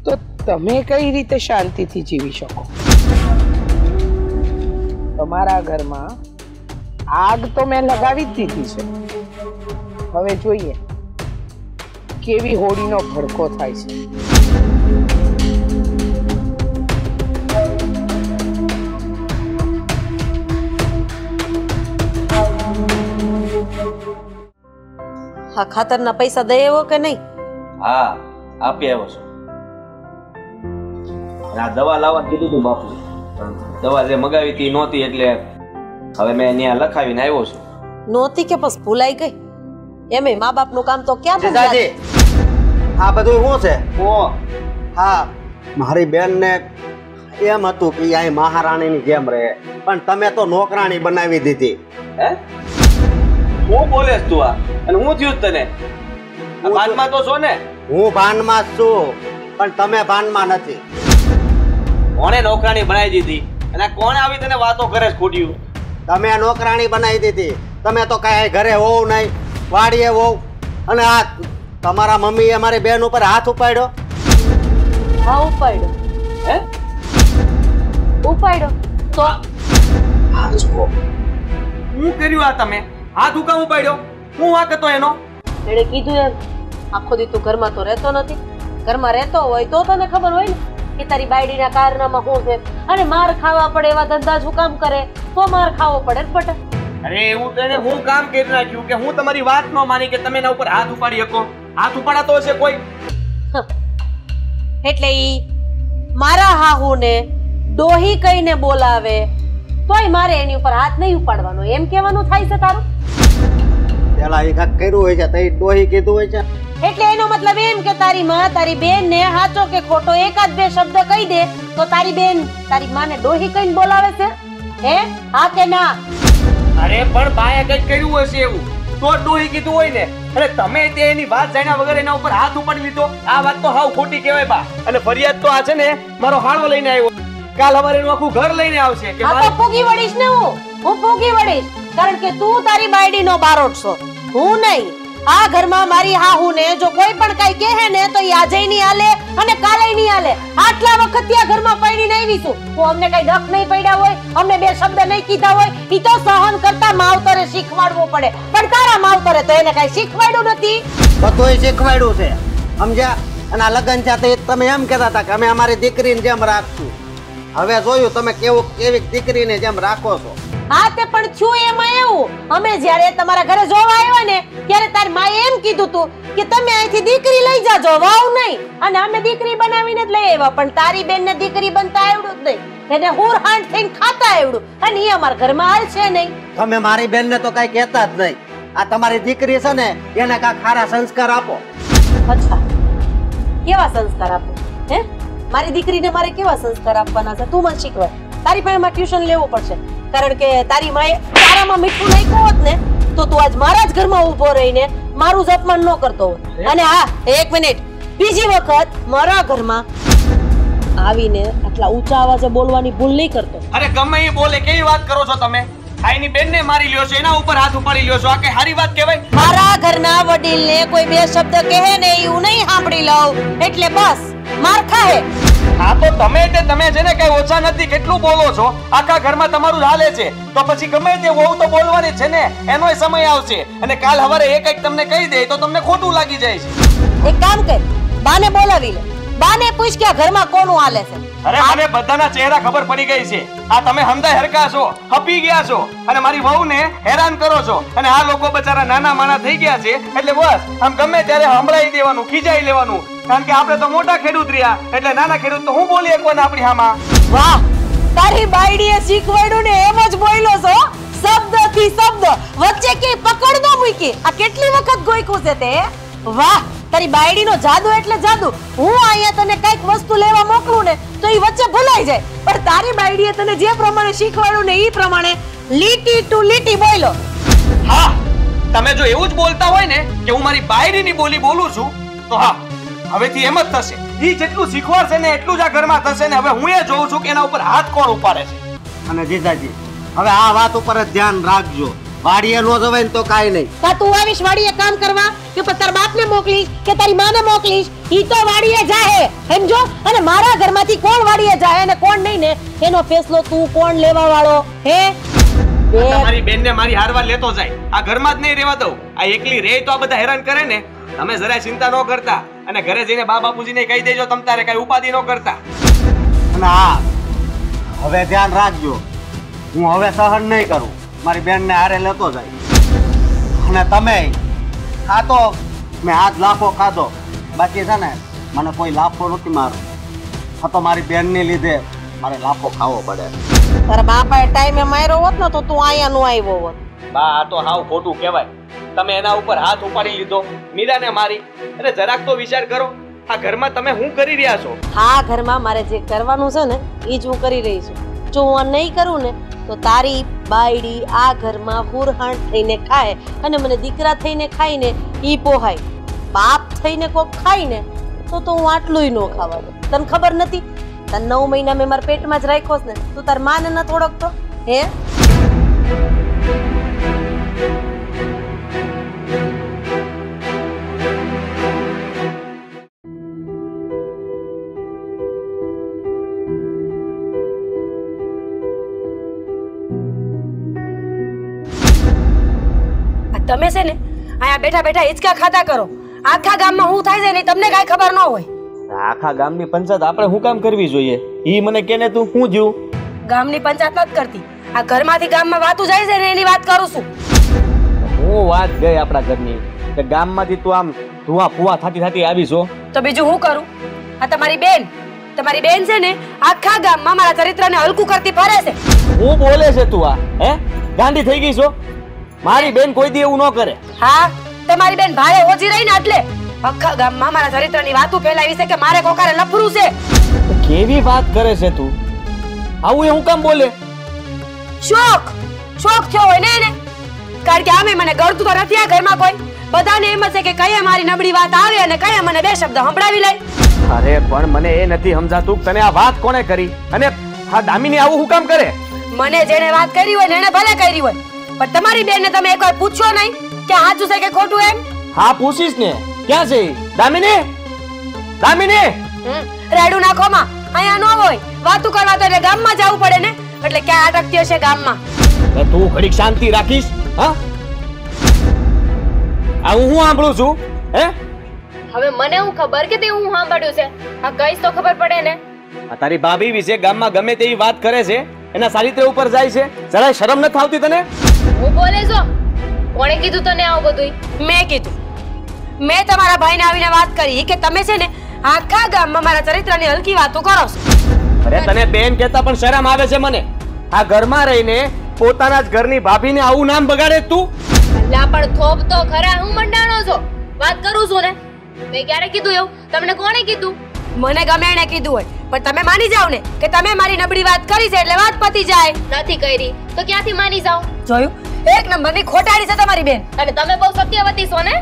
તો તમે કઈ રીતે શાંતિથી જીવી શકો? તમારા ઘરમાં આગ તો મેં લગાવી જ દીધી છે. હવે જોઈએ કેવી હોળીનો ભડકો થાય છે. હા, ખાતરના પૈસા દઈ આવ્યો કે નહીં? હા, આપી આવ્યો છું. આ દવા લાવવાનું કીધું હતું બાપુ, દવા જે મગાવી હતી નહોતી એટલે હવે મેં ત્યાં લખાવીને આવ્યો છું. નહોતી કે બસ ભૂલાઈ ગઈ? એમે મા બાપનું કામ તો ક્યાં પણ દાદી, આ બધું શું છે? હા, મારી બેનને એમ હતું કે અહીં મહારાણીની જેમ રહે, પણ તમે તો નોકરાણી બનાવી દીધી. હે? હું બોલે તું આ? અને હું થયું તને? ભાનમાં તો છો ને? હું ભાનમાં જ છું, પણ તમે ભાનમાં નથી. કોણે નોકરાણી બનાવી દીધી અને કોણે આવી તને વાતો કરે છે ખોટ્યું? તમે નોકરાણી બનાવી દીધી. તમે તો કઈ ઘરે હોવ નહીં, વાડીએ હોવ. અને આ તમારા મમ્મીએ મારી બેન ઉપર હાથ ઉપાડ્યો. હા, ઉપાડ્યો. હે? ઉપાડ્યો તો હું કર્યું આ તમે? હાથ ઉકામ ઉપાડ્યો? હું વાંક હતો એનો? એણે કીધું એમ આખો દી તું ઘરમાં તો રહેતો નથી. ઘરમાં રહેતો હોય તો તને ખબર હોય ને કે તારી બાયડીના કારનામાં શું છે. અને માર ખાવા પડે એવા ધંધા શું કામ કરે તો માર ખાવો પડે જ બટા. અરે એવું તેને હું કામ કરી નાખ્યું કે હું તમારી વાત ન માની કે તમે એના ઉપર હાથ ઉપાડી શકો? હાથ ઉપાડાતો હશે કોઈ? એટલે ઈ મારા હાહુને ડોહી કહીને બોલાવે તોય મારે એની ઉપર હાથ નહીં ઉપાડવાનો એમ કહેવાનું થાય છે તારું? પેલા એ કાક કર્યું હોય છે તઈ ડોહી કીધું હોય છે. એટલે એનો મતલબ એમ કે તારી માં તારી બેન ને હાચો કે ખોટો એકાદ બે શબ્દ કહી દે તો તારી બેન તારી માને ડોહી કહીને બોલાવે છે? હે, હા કે ના? અરે પણ બાએ કઈ કર્યું હશે એવું તો ડોહી કીધું હોય ને. અરે તમે તે એની વાત જાણ્યા વગર એના ઉપર હાથ ઉપાડી લીધો. આ વાત તો હાવ ખોટી કહેવાય બા. અને ફરિયાદ તો આ છે ને મારો હાળવો લઈને આવ્યો. કાલ અમારે એનું આખું ઘર લઈને આવશે કે આ તો પૂગી વળીશ ને હું પૂગી વળીશ, કારણ કે તું તારી બાયડીનો બારોટ છો, હું નહીં. આ ઘરમાં મારી હાહુ ને જો કોઈ પણ કઈ કહે ને તો ઈ આજે નહીં હાલે અને કાલે નહીં હાલે. આટલા વખત ત્યાં ઘરમાં પડીને આવી છું, તો અમને કઈ દખ નહીં પડ્યા હોય, અમને બે શબ્દ નહીં કીધા હોય, ઈ તો સહન કરતા માવતરે શીખવાડવું પડે. પણ તારા માવતરે તો એને કઈ શીખવાડ્યું નથી. બધુંય શીખવાડ્યું છે, સમજ્યા? અને આ લગ્ન છે તો તમે એમ કહેતા હતા કે અમે અમારી દીકરીને જેમ રાખશું. હવે જોયું તમે કેવી દીકરીને જેમ રાખો છો. હા તે પણ છું એમાં એવું, અમે જ્યારે તમારા ઘરે જોવા આવ્યા ને ત્યારે તારી માએ એમ કીધું તું કે તમે અહીંથી દીકરી લઈ જાજો, વાવ નહીં. અને અમે દીકરી બનાવીને જ લઈ આવ્યા, પણ તારી બેનને દીકરી બનતા આવડું જ નહીં, એને હુરહાંડ થઈને ખાતા આવડું, અને એ અમારા ઘરમાં હાલશે નહીં. તમે મારી બેનને તો કઈ કહેતા જ નહીં. આ તમારી દીકરી છે ને એને કાંઈક ખારા સંસ્કાર આપો. અચ્છા, કેવા સંસ્કાર આપો? હે, મારી દીકરીને મારે કેવા સંસ્કાર આપવાના છે તું મને શીખવાડ. તારી પાસે મારે ટ્યુશન લેવું પડશે, કારણ કે તારી માએ તારામાં મીઠું નાખ્યું હોત ને તો તું આજ મારા જ ઘરમાં ઊભો રહીને મારું જ અપમાન ન કરતો હોત. અને હા, એક મિનિટ, બીજી વખત મારા ઘરમાં આવીને આટલા ઊંચા અવાજે બોલવાની ભૂલ નહીં કરતો. અરે ગમે એ બોલે, કેવી વાત કરો છો તમે? આઈની બેનને મારી લ્યો છો, એના ઉપર હાથ ઉપાડી લ્યો છો, આ કઈ સારી વાત કહેવાય? મારા ઘરના વડીલને કોઈ બે શબ્દ કહે ને એવું નહીં સાંભળી લઉં એટલે બસ માર ખાહે. હા તો તમે છે ને કઈ ઓછા નથી, કેટલું બોલો છો? આખા ઘરમાં તમારું જ હાલે છે, તો પછી ગમે તે વહુ તો બોલવાની છે ને, એનોય સમય આવશે. અને કાલ સવારે એક તમને કહી દે તો તમને ખોટું લાગી જાય છે. એક કામ કર, બાને બોલાવી લે, બાને પૂછ કે આ ઘરમાં કોનું હાલે છે. અરે મને બધાના ચહેરા ખબર પડી ગઈ છે. આ તમે હમદાય હરકા છો, હપી ગયા છો અને મારી વહુને હેરાન કરો છો. અને આ લોકો બચારા નાના માના થઈ ગયા છે એટલે બસ આમ ગમે ત્યારે હંભળાઈ દેવાનું, ખીજાઈ લેવાનું. કારણ કે આપણે તો મોટા ખેડૂત રહ્યા, એટલે નાના ખેડૂત તો હું બોલી શકું ને આપણી હામાં. વાહ, તારી બાયડીએ શીખવાડ્યું ને એમ જ બોલ્યો છો, શબ્દથી શબ્દ, વચ્ચે કે પકડ ન મૂકી. આ કેટલી વખત ગોઈકું છે તે? વાહ, તારી બાયડીનો જાદુ એટલે જાદુ. હું અહીંયા તને કઈક વસ્તુ લેવા મોકલું ને તો ઈ વચ્ચે ભૂલાઈ જાય, પણ તારી બાયડીએ તને જે પ્રમાણે શીખવાડ્યું ને ઈ પ્રમાણે લીટી ટુ લીટી બોલ્યો. હા, તમે જો એવું જ બોલતા હોય ને કે હું મારી બાયડીની બોલી બોલું છું તો હા, હવેથી એમ જ થશે. ઈ જેટલું શીખવાડશે ને એટલું જ આ ઘરમાં થશે ને. હવે હું એ જોઉં છું કે એના ઉપર હાથ કોણ ઉપાડે છે. અને જીજાજી હવે આ વાત ઉપર જ ધ્યાન રાખજો. વાડીએ નો જવાય ને તો કાઈ નહીં. કા તું આવીશ વાડીએ કામ કરવા કે પછી તારા બાપને મોકલીશ કે તારી માને મોકલીશ? ઈ તો વાડીએ જાહે, સમજો? અને મારા ઘરમાંથી કોણ વાડીએ જાય અને કોણ નહીં ને એનો ફેસલો તું કોણ લેવા વાળો? હે, તમારી બેનને મારી હારવાર લેતો જાય, આ ઘરમાં જ નહીં રહેવા દઉં. આ એકલી રહે તો આ બધા હેરાન કરે ને. તમે જરાય ચિંતા ન કરતા, અને ઘરે જઈને બા બાપુજીને કહી દેજો તમ તારે કઈ ઉપાધિ ન કરતા. અને હા, હવે ધ્યાન રાખજો, હું હવે સહન નહીં કરું. મારી બેનને હારે લેતો જાય. અને તમે ખાતો, મેં આજ લાફો ખાધો, બાકી છે ને મને કોઈ લાફો નથી મારો. આ તો મારી બેનને લીધે મારે લાફો ખાવો પડે. તારા બાપાએ ટાઈમે માર્યો હોત ને તો તું અહીંયા નો આવ્યો હોત. બા, આ તો હાવ ખોટું કહેવાય. તમે એના ઉપર હાથ ઉપાડી લીધો, મીરાને મારી. અરે જરાક તો વિચાર કરો, આ ઘરમાં તમે શું કરી રહ્યા છો? આ ઘરમાં મારે જે કરવાનું છે ને એ જ હું કરી રહી છું. જો હું આ નહીં કરું ને તો તારી બાયડી આ ઘરમાં હુરહાણ થઈને ખાય અને મને દીકરા થઈને ખાઈને ઈ પોહાય. બાપ થઈને કોક ખાય ને તો હું આટલું ન ખાવા દઉં. તને ખબર નથી? તને 9 મહિના મેં મારા પેટમાં જ રાખ્યો ને, તું તાર માને ન થોડોક તો હે? તમે છે ને અહીંયા બેઠા બેઠા હિચકા ખાતા કરો. આખા ગામમાં હું થાય છે ને તમને કાઈ ખબર ન હોય. આખા ગામની પંચાયત આપણે શું કામ કરવી જોઈએ? ઈ મને કેને તું શું જ્યું? ગામની પંચાયત નથી કરતી, આ ઘરમાંથી ગામમાં વાતું જાય છે ને એની વાત કરું છું. હું વાત ગઈ આપણા ઘરની કે ગામમાંથી તું આમ ધુઆ ફુવા થાતી આવી છો તો બીજું હું કરું? આ તમારી બેન છે ને આખા ગામમાં મારા ચરિત્રને હલકું કરતી ફરે છે. હું બોલે છે તું? આ હે ગાંડી થઈ ગઈ છો? મારી બેન કોઈ દી એવું ન કરે. હા, તમારી બેન ભાડે ઓછી રહી ને એટલે આખા ગામમાં મારા ચરિત્રની વાતો ફેલાવી છે કે મારે કોકારે લફરું છે. કેવી વાત કરે છે તું? આવું એ હું કામ બોલે? શોખ થયો હોય ને એને, કારણ કે આમે મને ગળતું તો નથી આ ઘરમાં કોઈ. બધાને એમ છે કે કયા મારી નબળી વાત આવે અને કયા મને બે શબ્દ સંભળાવી લે. અરે પણ મને એ નથી સમજાતું તને આ વાત કોણે કરી, અને હા દામિની આવું હું કામ કરે? મને જેને વાત કરી હોય ને એને ભલે કરી હોય, પણ તમારી બેનને તમે એકવાર પૂછ્યો નહીં કે સાચું છે કે ખોટું એમ? હા પૂછીશ ને. ક્યાં છે દામિની? દામિની રેડું નાખો માં, અહીંયા ન હોય. વાતું કરવા તો એને ગામમાં જવું પડે ને, એટલે ક્યાં અટકતી હશે ગામમાં. તું ઘડીક શાંતિ રાખીશ? હા આ હું સાંભળું છું હે? હવે મને હું ખબર કે તે હું સાંભળ્યું છે? આ કઈશ તો ખબર પડે ને. આ તારી ભાભી વિશે ગામમાં ગમે તેવી વાત કરે છે, એના ચારિત્ર ઉપર જાય છે, જરાય શરમ નથી આવતી તને? હું બોલે છો? કોણે કીધું તને આવું બધું? મેં કીધું. મેં તમારા ભાઈને આવીને વાત કરી કે તમે છે ને આખા ગામમાં મારા ચરિત્રની હલકી વાતો કરો છો. અરે તને બેન કહેતા પણ શરમ આવે છે મને. આ ઘરમાં રહીને પોતાના જ ઘરની ભાભીને આવું નામ બગાડે તું? અલ્લા પણ થોપ તો ખરા, હું મંડાણો છો. વાત કરું છું ને. મેં ક્યારે કીધું એવું? તમને કોણે કીધું? મને ગમે એને કીધું હોય, પણ તમે માની જાવ ને કે તમે મારી નબળી વાત કરી છે એટલે વાત પતી જાય. નથી કરી તો ક્યાંથી માની જાઉં? જોયું? એક નંબરની ખોટાડી છે તમારી બેન. અને તમે બહુ સત્યવતી છો ને.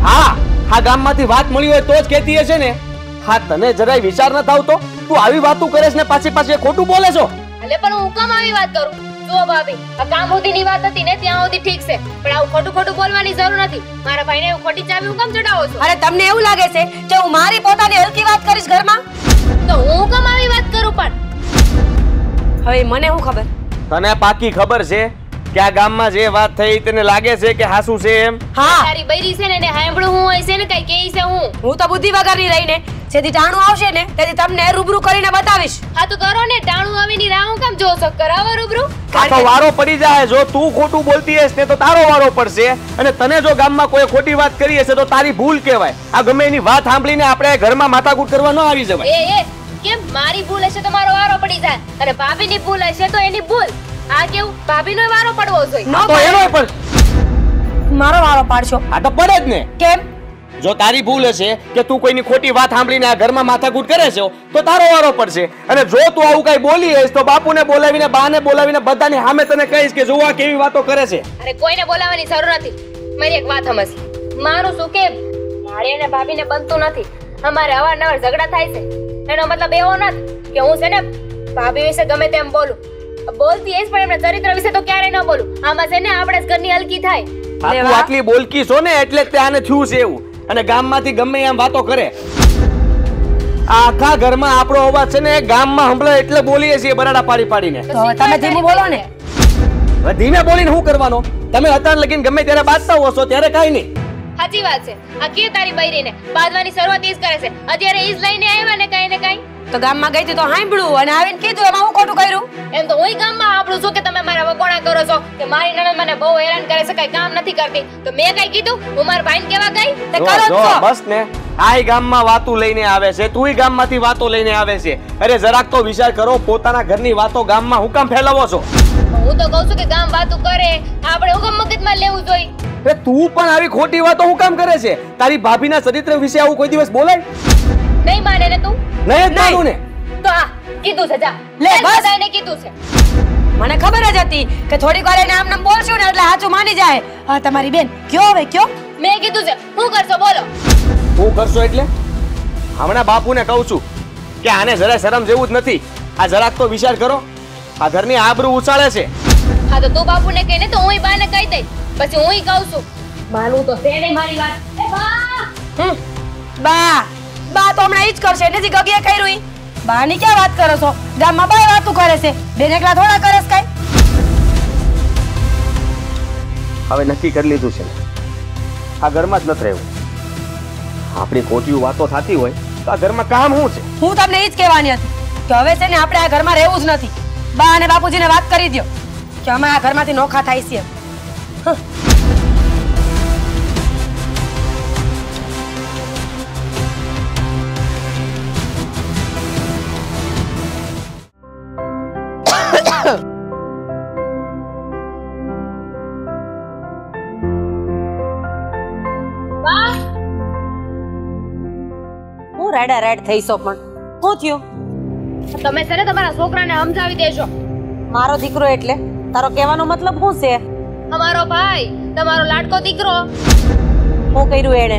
હા આ ગામમાંથી વાત મળી હોય તો જ કહેતી હશે ને. હા તને જરાય વિચાર ન થાવતો? તું આવી વાતું કરે છે ને પાછી પાછી ખોટું બોલે છો. એટલે પણ હું કેમ આવી વાત કરું? જો ભાભી, આ કામ સુધીની વાત હતી ને ત્યાં સુધી ઠીક છે, પણ આવું ખોટું ખોટું બોલવાની જરૂર નથી. મારા ભાઈને એવું ખોટી ચાવી હું કેમ ચડાવો છો? અરે તમને એવું લાગે છે કે હું મારી પોતાની હલકી વાત કરીશ ઘરમાં? તો હું કેમ આવી વાત કરું? પણ હવે મને શું ખબર? તને પાકી ખબર છે કે આ ગામમાં જે વાત થઈ તને લાગે છે કે હાસુ છે એમ? હા, તારી બૈરી છે ને હાંભળું હું હોય છે ને કઈ કેઈ છે હું. હું તો બુદ્ધિ વગરની રહીને જેથી ટાણું આવશે ને તેથી તમને રૂબરૂ કરીને બતાવીશ. હા તો કરો ને, ટાણું આવીની રાહ હું કેમ જોશો? કરાવો રૂબરૂ. આ તો વારો પડી જાય. જો તું ખોટું બોલતી હશે ને તો તારો વારો પડશે, અને તને જો ગામમાં કોઈ ખોટી વાત કરી હશે તો તારી ભૂલ કહેવાય. આ ગમે એની વાત સાંભળીને આપણે ઘરમાં માથાકૂટ કરવા ન આવી જવાય. એ કેમ મારી ભૂલ હશે તો મારો વારો પડી જાય, અને ભાભીની ભૂલ હશે તો એની ભૂલ? આ કેવું? ભાભીનો વારો પડવો જોઈએ. તો એનોય પણ મારો વારો પાડશો? આ તો પડે જ ને. કેમ? જો તારી ભૂલ હશે કે તું કોઈની ખોટી વાત સાંભળીને આ ઘરમાં માથાકૂટ કરે છે તો તારો વારો પડશે, અને જો તું આવું કઈ બોલી હશે તો બાપુને બોલાવીને બાને બોલાવીને બધાની સામે તને કહીશ કે જો આ કેવી વાતો કરે છે. અરે કોઈને બોલાવવાની જરૂર નથી. મારી એક વાત સમજ. મારું શું કે મારી અને ભાભીને બનતું નથી. અમારે અવારનવાર ઝઘડા થાય છે. એનો મતલબ એવો નથી કે હું છે ને ભાભી વિશે ગમે તેમ બોલું. બોલતી હઈશ પણ એમના ચરિત્ર વિશે તો ક્યારેય ન બોલું. આમાં છે ને આપણે જ ઘરની હલકી થાય. તું આટલી બોલકી છો ને એટલે જ તે આને થયું છે એવું, અને ગામમાંથી ગમે એમ વાતો કરે. આખા ઘરમાં આપણો અવાજ છે ને ગામમાં સંભળાય એટલે બોલીએ છીએ બરાડા પાડી પાડીને. તો તમે ધીમું બોલો ને. હવે ધીમે બોલીને શું કરવાનો? તમે અત્યારે લગીને ગમે ત્યારે બાજતા હોશો ત્યારે કાઈ નહીં. સાચી વાત છે. આ કે તારી બૈરીને બાદવાની શરૂઆત ઈ જ કરે છે. અત્યારે ઈ જ લઈને આવ્યા ને કઈ ને કઈ. તો ગામમાં ગઈ હતી તો સાંભળ્યું અને આવીને કીધું, એમાં હું ખોટું કર્યું? એમ તો હું ગામમાં આપણું છું કે તમે મારા વકોણા કરો છો કે મારી નણંદ મને બહુ હેરાન કરે છે, કઈ કામ નથી કરતી. તો મેં કઈ કીધું? હું મારા ભાઈને કેવા ગઈ? તે કરો જ છો. બસ ને, આય ગામમાં વાતો લઈને આવે છે, તુંય ગામમાંથી વાતો લઈને આવે છે. અરે જરાક તો વિચાર કરો, પોતાના ઘરની વાતો ગામમાં હું કામ ફેલાવો છો? હું તો કહું છું કે ગામ વાતો કરે, આપણે હું કામ મગજમાં લેવું જોઈએ? તું પણ આવી ખોટી વાતો હું કામ કરે છે? તારી ભાભીના ચરિત્ર વિશે આવું કોઈ દિવસ બોલાય? નહીં માને ને તું? નહીં જ માનું ને. તો આ કીધું છે, જા લે બસ. બધાને કીધું છે. મને ખબર જ હતી કે થોડીક વાર એને આમ નામ બોલશું ને એટલે સાચું માની જાય. હા તમારી બેન કયો હવે કયો? મેં કીધું છે, શું કરશો બોલો? હું કરશો એટલે? હમણાં બાપુને કહું છું કે આને જરા શરમ જેવું જ નથી. આ જરાક તો વિચાર કરો, આ ઘરની આબરૂ ઉછાળે છે. હા તો તું બાપુને કહીને તો હુંય બાને કહી દઈ, પછી હુંય કહું છું. માનું તો છે નહીં મારી વાત. એ બા! બા બા તો હમણાં ઈ જ કરશે એટલે જ ગગીએ કર્યું ઈ. બાની ક્યાં વાત કરો છો? ગામમાં બાય વાતું કરે છે, બેન એકલા થોડા કરે છે કઈ? હવે નક્કી કરી લીધું છે, આ ઘરમાં જ નથી રહેવું. આપણી ખોટી વાતો થતી હોય તો આ ઘરમાં કામ શું છે? હું તમને ઈ જ કહેવાની હતી કે હવે છે ને આપણે આ ઘરમાં રહેવું જ નથી. બા અને બાપુજીને વાત કરી દો કે અમે આ ઘરમાંથી નોખા થાય છીએ. હું રેડા રેડ થઈશો પણ શું થયું? તમે છે ને તમારા છોકરાને સમજાવી દેજો. મારો દીકરો એટલે તારો કહેવાનો મતલબ શું છે? અમારો ભાઈ, તમારો લાડકો દીકરો. શું કર્યું એને?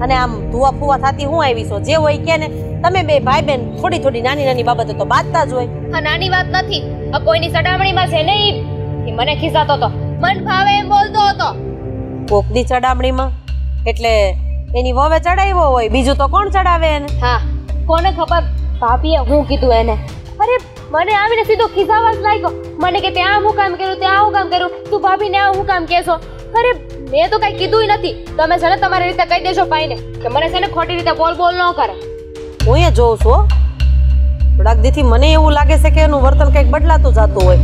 અને આમ ધુઆ ફુવા થતી હું આવી છો? જે હોય કે ને, તમે બે ભાઈ બેન થોડી થોડી નાની નાની બાબતો તો બાંધતા જ હોય. આ નાની વાત નથી. આ કોઈની સડામણીમાં છે ને ઈ મને ખીસાતો હતો, મન ભાવે એમ બોલતો હતો. કોકની ચડામણીમાં એટલે એની વવે ચડાવ્યો હોય, બીજું તો કોણ ચડાવે એને? હા, કોને ખબર ભાભીએ હું કીધું એને. અરે મને આવીને સીધો ખીસાવા જ લાગ્યો. મને કે ત્યાં હું કામ કર્યું, ત્યાં હું કામ કર્યું, તું ભાભીને આ હું કામ કહેશો? અરે મેં તો કઈ કીધું નથી. તમે છે ને તમારી રીતે કહી દેજો ભાઈને કે મને છે ને ખોટી રીતે બોલ બોલ ન કરે. હું એ જોઉં છું. થોડાક દીથી મને એવું લાગે છે કે એનું વર્તન કંઈક બદલાતું જતું હોય.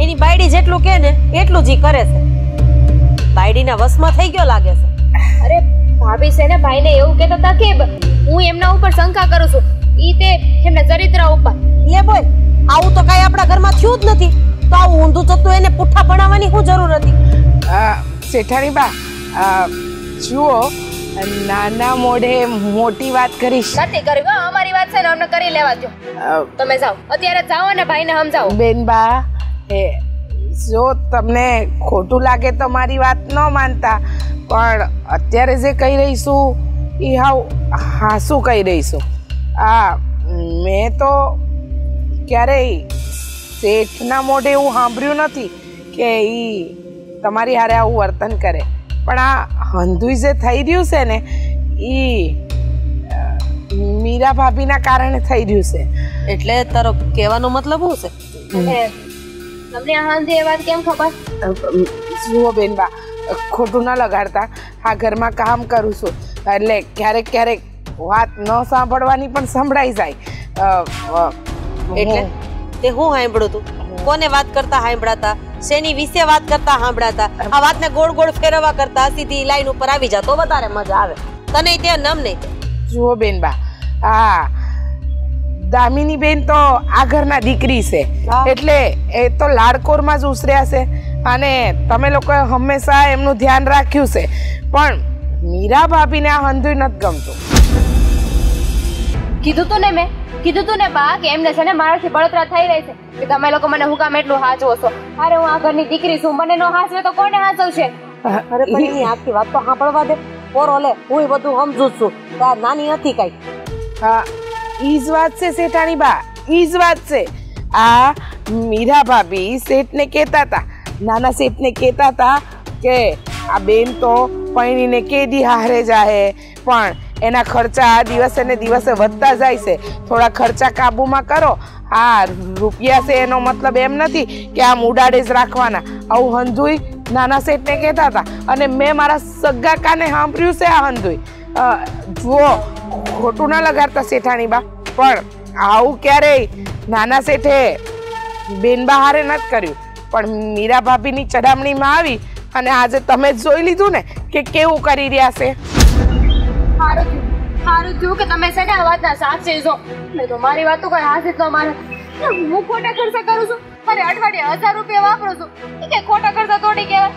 એની બાયડી જેટલું કે ને એટલું જ ઈ કરે છે. બાયડીના વશમાં થઈ ગયો લાગે છે. અરે ભાભી છે ને ભાઈને એવું કહેતા હતા કે હું એમના ઉપર શંકા કરું છું, ઈ તે એમના ચરિત્ર ઉપર. લે બોલ, આવું તો કઈ આપણા ઘરમાં થયું જ નથી. તો આવું ઊંધું જતું એને પુઠ્ઠા બનાવવાની શું જરૂર હતી? શેઠાણી બા, જુઓ, નાના મોઢે મોટી વાત કરીશ નથી કરવી. અમારી વાત છે ને અમને કરી લેવા દો. તમે જાઓ, અત્યારે જાઓ અને ભાઈને સમજાવો. બેન બા, જો તમને ખોટું લાગે તો મારી વાત ન માનતા, પણ અત્યારે જે કહી રહીશું એ હાસું કહી રહીશું. મેં તો ક્યારેય શેઠના મોઢે એવું સાંભળ્યું નથી કે ઈ તમારી હારે આવું વર્તન કરે. પણ આ હંધુઈ જે થઈ રહ્યું છે ને ઈ મીરા ભાભીના કારણે થઈ રહ્યું છે. એટલે તારો કહેવાનો મતલબ શું છે? તમને આ હાંજે એ વાત કેમ ખબર? જુઓ બેનબા, ખોટું ન લગાડતા. આ ઘરમાં કામ કરું છું એટલે ક્યારેક ક્યારેક વાત ન સાંભળવાની પણ સંભળાઈ જાય. એટલે તે હું સાંભળ્યું તું? કોને વાત કરતા સાંભળાતા? શેની વિશે વાત કરતા સાંભળાતા? આ વાતને ગોળ ગોળ ફેરવવા કરતા સીધી લાઈન ઉપર આવી જા તો વધારે મજા આવે. તને તે નમ નહીં. જુઓ બેનબા, દામિની બેન તો આ ઘરના દીકરી છે એટલે એ તો લાડકોરમાં જ ઉછર્યા છે અને તમે લોકોએ હંમેશા એમનું ધ્યાન રાખ્યું છે. પણ મીરા ભાભીને આ હંધુય નથી ગમતું. કીધું તું ને મેં, કીધું તું ને બા કે એમને છે ને મારાથી બળતરા થઈ રહી છે કે તમે લોકો મને હું કામ એટલું હાચવો છો? અરે હું આ ઘરની દીકરી છું, મને નો હાચવે તો કોને હાચવશે? અરે પણ એની આખી વાત તો સાંભળવા દે. પોરો લે, હું બધું સમજુ છું. તાર નાની નથી કઈ. હા, ઈ જ વાત છે શેઠાણી બા, ઈ જ વાત છે. આ મીરા ભાભી શેઠને કહેતા હતા, નાના શેઠને કહેતા હતા કે આ બેન તો પૈણીને કેદી હારે જાય, પણ એના ખર્ચા દિવસે ને દિવસે વધતા જાય છે. થોડા ખર્ચા કાબુમાં કરો. આ રૂપિયા છે એનો મતલબ એમ નથી કે આમ ઉડાડે જ રાખવાના. આવું હંધુઈ નાના શેઠને કહેતા હતા અને મેં મારા સગા કાને સાંભળ્યું છે આ હંધુઈ. જુઓ, ખોટું ના લગાડતા શેઠાણી બા, પણ આવું ક્યારેય નાના શેઠે બેન બહારે નથી કર્યું. પણ મીરા ભાભીની ચડામણીમાં આવી અને આજે તમે જ જોઈ લીધું ને કે કેવું કરી રહ્યા છે. સારું થયું કે તમે છે ને આ વાતના સાક્ષી છો. નહીં તો મારી વાત તો કોઈ હાથ જ ન માને. હું ખોટા ખર્ચા કરું છું, અરે અઠવાડિયે 1000 રૂપિયા વાપરું છું, કે ખોટા ખર્ચા થોડી કહેવાય?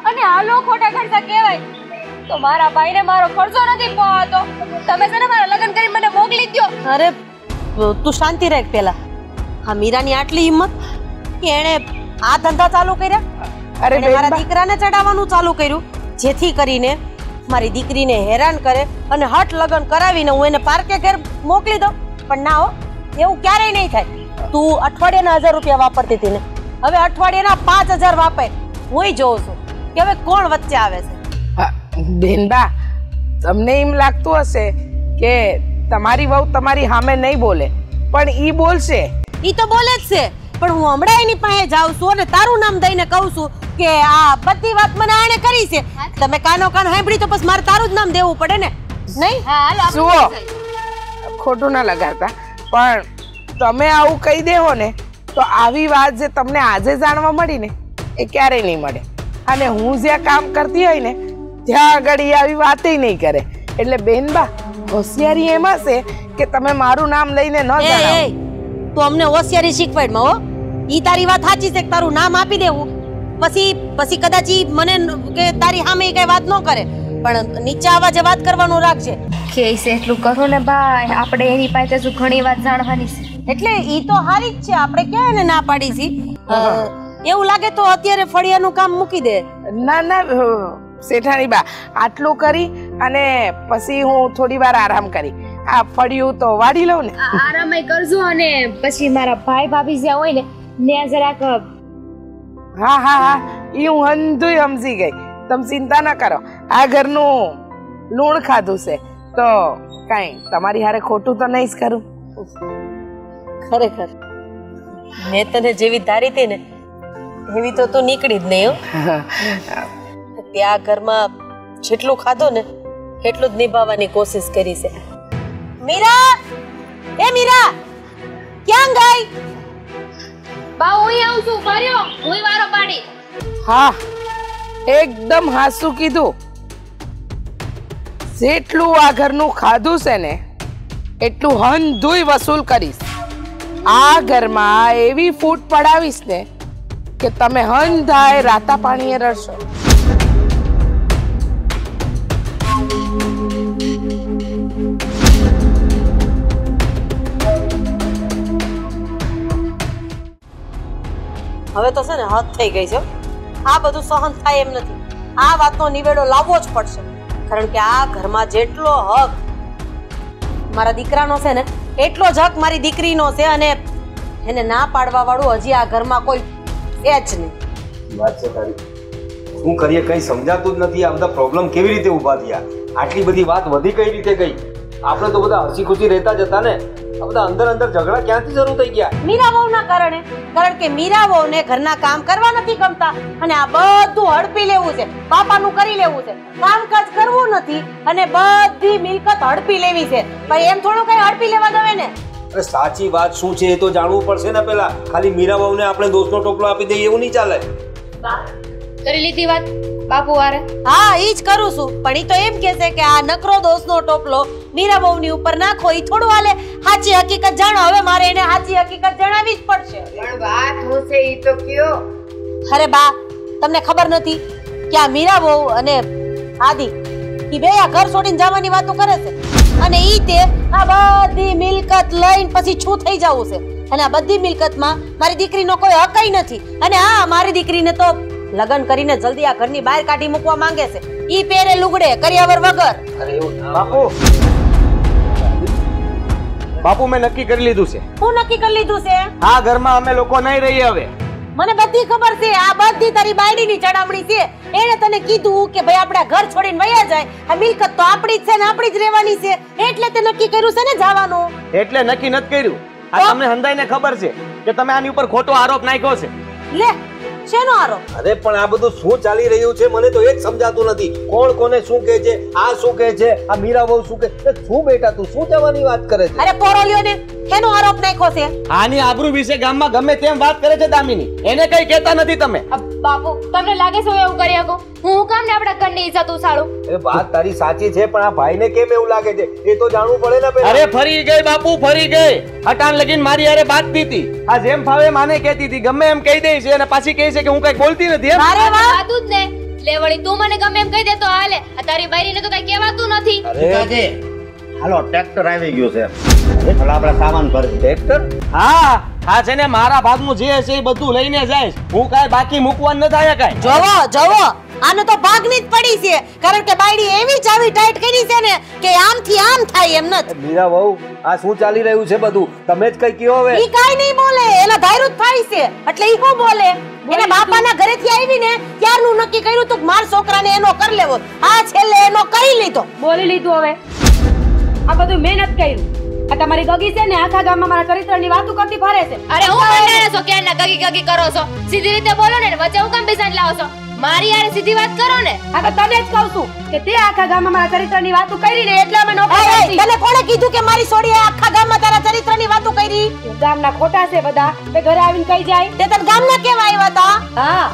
અને હાલો ખોટા ખર્ચા કહેવાય તો મારા ભાઈને મારો ખર્ચો નથી પહોંચતો. તમે છે ને મારા લગ્ન કરી મને મોકલી દો. અરે તું શાંતિ રાખ. પેલા હા, મીરાની આટલી હિંમત કે એણે આ ધંધા ચાલુ કર્યા? અરે મારા દીકરાને ચડાવવાનું ચાલુ કર્યું જેથી કરીને મારી દીકરીને હેરાન કરે અને હટ લગ્ન કરાવીને હું એને પાર્કે ઘેર મોકલી દઉં. પણ ના હો, એવું ક્યારેય નહીં થાય. તું અઠવાડિયાના 1000 રૂપિયા વાપરતી હતી ને, હવે અઠવાડિયાના 5000 વાપર. હું જોઉં છું કે હવે કોણ વચ્ચે આવે છે. બેનબા, તમને એમ લાગતું હશે કે તમારી વહુ તમારી સામે નહીં બોલે, પણ ઈ બોલશે. ઈ તો બોલે જ છે, પણ હું હમણાં એની પાસે જાઉં છું અને તારું નામ દઈને કહું છું કે આ બધી વાત મને આણે કરી છે. તમે કાનો કાન સાંભળી તો પછી મારે તારું જ નામ દેવું પડે ને, નહીં? જુઓ, ખોટું ના લગાડતા, પણ તમે આવું કહી દેવો ને તો આવી વાત જે તમને આજે જાણવા મળી ને એ ક્યારેય નહીં મળે. અને હું જ્યાં કામ કરતી હોય ને ત્યાં આગળ આવી વાત નહીં કરે. એટલે બેનબા, હોશિયારી એમાં છે કે તમે મારું નામ લઈને ન જણાવો. તો અમને હોશિયારી શીખવાડમાં હો. ઈ તારી વાત સાચી છે કે તારું નામ આપી દેવું, પછી કદાચ ઈ મને કે તારી સામે કઈ વાત ન કરે, પણ નીચા અવાજે વાત કરવાનું રાખજે. કે છે એટલું કરો ને ભાઈ, આપણે એની પાસે જો ઘણી વાત જાણવાની છે. એટલે ઈ તો હારી જ છે, આપણે ક્યાં એને ના પાડી છી? એવું લાગે તો અત્યારે ફળિયાનું કામ મૂકી દે. ના ના શેઠાણી બા, આટલું કરી અને પછી હું થોડી વાર આરામ કરી આ ફળિયું તો વાડી લઉં ને. આરામય કરજો અને પછી મારા ભાઈ ભાભી જ્યાં હોય ને ત્યાં જરાક હા હા હા એ હું હંધુય સમજી ગઈ. તમે ચિંતા ન કરો. આ ઘરનું લૂણ ખાધું છે તો કઈ તમારી હારે ખોટું તો નહીં જ કરું. ખરેખર મેં તને જેવી ધારી હતી ને એવી તો તું નીકળી જ નહીં હો. ત્યાં ઘરમાં જેટલું ખાધું ને એટલું જ નિભાવવાની કોશિશ કરી છે. મીરા, એ મીરા ક્યાં ગઈ? બા હું આવું છું કર્યો હું વારો પાડી. હા એકદમ હાસું કીધું. જેટલું આ ઘરનું ખાધું છે ને એટલું હંધુય વસૂલ કરીશ. આ ઘરમાં એવી ફૂટ પડાવીશ ને કે તમે હંધાય રાતા પાણીએ રડશો. હવે તો છે ને હદ થઈ ગઈ છે. આ બધું સહન થાય એમ નથી. આ વાતનો નિવેડો લાવવો જ પડશે. કારણ કે આ ઘરમાં જેટલો હક મારા દીકરાનો છે ને એટલો જ હક મારી દીકરીનો છે અને એને ના પાડવા વાળું હજી આ ઘરમાં કોઈ છે જ નહીં. વાત છે તારી. શું કરીએ કઈ સમજાતું જ નથી. આ બધા પ્રોબ્લેમ કેવી રીતે ઊભા થયા? આટલી બધી વાત વધી કઈ રીતે ગઈ? આપણે તો બધા હસી ખુશી રહેતા જ હતા ને. આ બધા અંદર અંદર ઝઘડા ક્યાંથી શરૂ થઈ ગયા? મીરા વહુના કારણે. કારણ કે મીરા વહુને ઘરના કામ કરવા નથી ગમતા અને આ બધું હડપી લેવું છે, બાપાનું કરી લેવું છે, કામકાજ કરવું નથી અને બધી મિલકત હડપી લેવી છે. ભાઈ એમ થોડું કઈ હડપી લેવા દવે ને. અરે સાચી વાત શું છે એ તો જાણવું પડશે ને પેલા. ખાલી મીરા વહુને આપણે દોસ્તનો ટોપલો આપી દઈએ એવું નહીં ચાલે. કરી લીધી વાત બાપુ વારે? હા ઈ જ કરું છું. પણ ઈ તો એમ કહે છે કે આ નકરો દોસ્તનો ટોપલો મીરા વહુની ઉપર નાખો. ઈ થોડું હાલે. સાચી હકીકત જાણો. હવે મારે એને સાચી હકીકત જણાવવી જ પડશે. પણ વાત હું છે ઈ તો કયો. અરે બા તમને ખબર નથી કે આ મીરા વહુ અને આદિ ઈ બે આ ઘર છોડીને જવાની વાતો કરે છે અને ઈ તે આ બધી મિલકત લઈને પછી છું થઈ જવું છે અને આ બધી મિલકતમાં મારી દીકરીનો કોઈ હકઈ નથી. અને હા મારી દીકરીને તો લગ્ન કરીને જલ્દી આ ઘરની બહાર કાઢી મૂકવા માંગે છે. ઈ પહેરે લુગડે કર્યાવર વગર. અરે એવું ના. બાપુ બાપુ મેં નક્કી કરી લીધું છે. હું નક્કી કરી લીધું છે. આ ઘરમાં અમે લોકો નહીં રહીએ હવે. મને બધી ખબર છે. આ બધી તારી બાયડીની ચડામણી છે. એને તને કીધું કે ભાઈ આપણે ઘર છોડીને વયા જાય. આ મિલકત તો આપણી જ છે ને આપણી જ રહેવાની છે. એટલે તે નક્કી કર્યું છે ને જવાનું. એટલે નક્કી નથી કર્યું. આ તમને હંધાઈને ખબર છે કે તમે આની ઉપર ખોટો આરોપ નાખ્યો છે. લે શેનો આરોપ? અરે પણ આ બધું શું ચાલી રહ્યું છે મને તો એ જ સમજાતું નથી. કોણ કોને શું કહે છે? આ શું કહે છે? આ મીરા વહુ શું કહે છે? શું બેટા તું શું જવાની વાત કરે છે? અરે પોરોલિયો ને એનો આરોપ નાખ્યો છે. આની આબરૂ વિશે ગામમાં ગમે તેમ વાત કરે છે દામિની. એને કઈ કહેતા નથી તમે. બાપુ તમને લાગે છે હું એવું કરી શકું? હું કામ ને આપણા ઘરની ઇજ્જત ઉછાળું? એ વાત તારી સાચી છે પણ આ ભાઈને કેમ એવું લાગે છે એ તો જાણવું પડે ને પેલા. અરે ફરી ગઈ બાપુ ફરી ગઈ. હટાન લગીન મારી હારે બાતતી હતી. આ જેમ ફાવે માને કહેતી હતી. ગમે એમ કહી દે છે અને પાછી કહે છે કે હું કઈ બોલતી નથી. અરે વાહ વાતું જ ને. લે વળી તું મને ગમે એમ કહી દે તો હાલે. આ તારી બાયરીને તો કઈ કહેવાતું નથી. પિતાજી હાલો ટ્રેક્ટર આવી ગયું છે. એટલે આપણે સામાન ભરી. ટ્રેક્ટર? હા આ છે ને મારા ભાગનું જે છે એ બધું લઈને જાય. હું કાઈ બાકી મૂકવાનું ન થાય કાઈ. જોવો જોવો આને તો ભાગની જ પડી છે. કારણ કે બાયડી એવી ચાવી ટાઈટ કરી છે ને કે આમથી આમ થાય એમ નથી. મીરા વહુ આ શું ચાલી રહ્યું છે બધું? તમે જ કઈ કયો હવે. ઈ કાઈ નહીં બોલે. એના ધાયરું જ થાય છે એટલે ઈ શું બોલે? એને બાપાના ઘરેથી આવીને ત્યારનું નક્કી કર્યું તો માર છોકરાને એનો કરી લેવો. આ છેલ્લે એનો કરી લીધો. બોલી લીધું. હવે આ બધું મહેનત કર્યું. આ તમારી ગગી છે ને આખા ગામમાં મારા ચરિત્રની વાતો કરતી ફરે છે. અરે હું કંટાળે છો ક્યારના ગગી ગગી કરો છો? સીધી રીતે બોલો ને. વચ્ચે હું કામ બેસાડ લાવો છો? મારી યાર સીધી વાત કરો ને. આ તો તને જ કહું છું કે તે આખા ગામમાં મારા ચરિત્રની વાતો કરી ને એટલે અમે નોકરી એય, કરી. તને કોણે કીધું કે મારી સોડીએ આખા ગામમાં તારા ચરિત્રની વાતો કરી? ગામના ખોટા છે બધા. તે ઘરે આવીને કહી જાય. તે તને ગામના કેવા આવ્યા તા? હા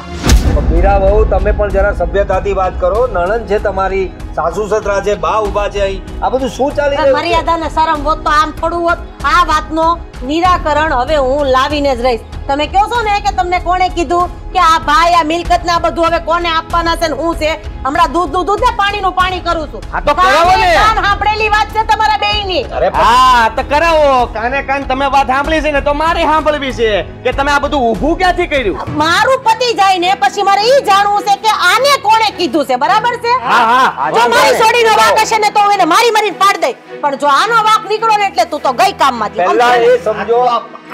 મીરા વહુ તમે પણ જરા સભ્યતાથી વાત કરો. નણંદ છે તમારી, સાસુ સસરા છે, બા ઉભા છે અહીં. આ બધું શું ચાલી રહ્યું છે? મર્યાદા ને શરમ હોત તો આમ થોડું હોત. આ વાતનો નિરાકરણ હવે હું લાવીને જ રહીશ. તમે કહો છો ને કે તમને કોણે કીધું કે આ ભાઈ આ મિલકત ના બધું હવે કોને આપવાના છે ને હું છે? હમણાં દૂધનું દૂધ ને પાણીનું પાણી કરું છું. હા તો કરાવો ને. કાન સાંભળેલી વાત છે તમારા બેયની. અરે પણ હા તો કરાવો. કાને કાન તમે વાત સાંભળી છે ને તો મારે સાંભળવી છે કે તમે આ બધું ઊભું ક્યાંથી કર્યું. મારું પતિ જાય ને પછી મારે ઈ જાણવું છે કે આને કોણે કીધું. કીધું છે, બરાબર છે? હા હા જો મારી છોડીનો વાંક હશે ને તો હું એને મારી મારીને પાડ દઈ, પણ જો આનો વાંક નીકળો ને એટલે તું તો ગઈ કામમાંથી. પહેલા એ સમજો.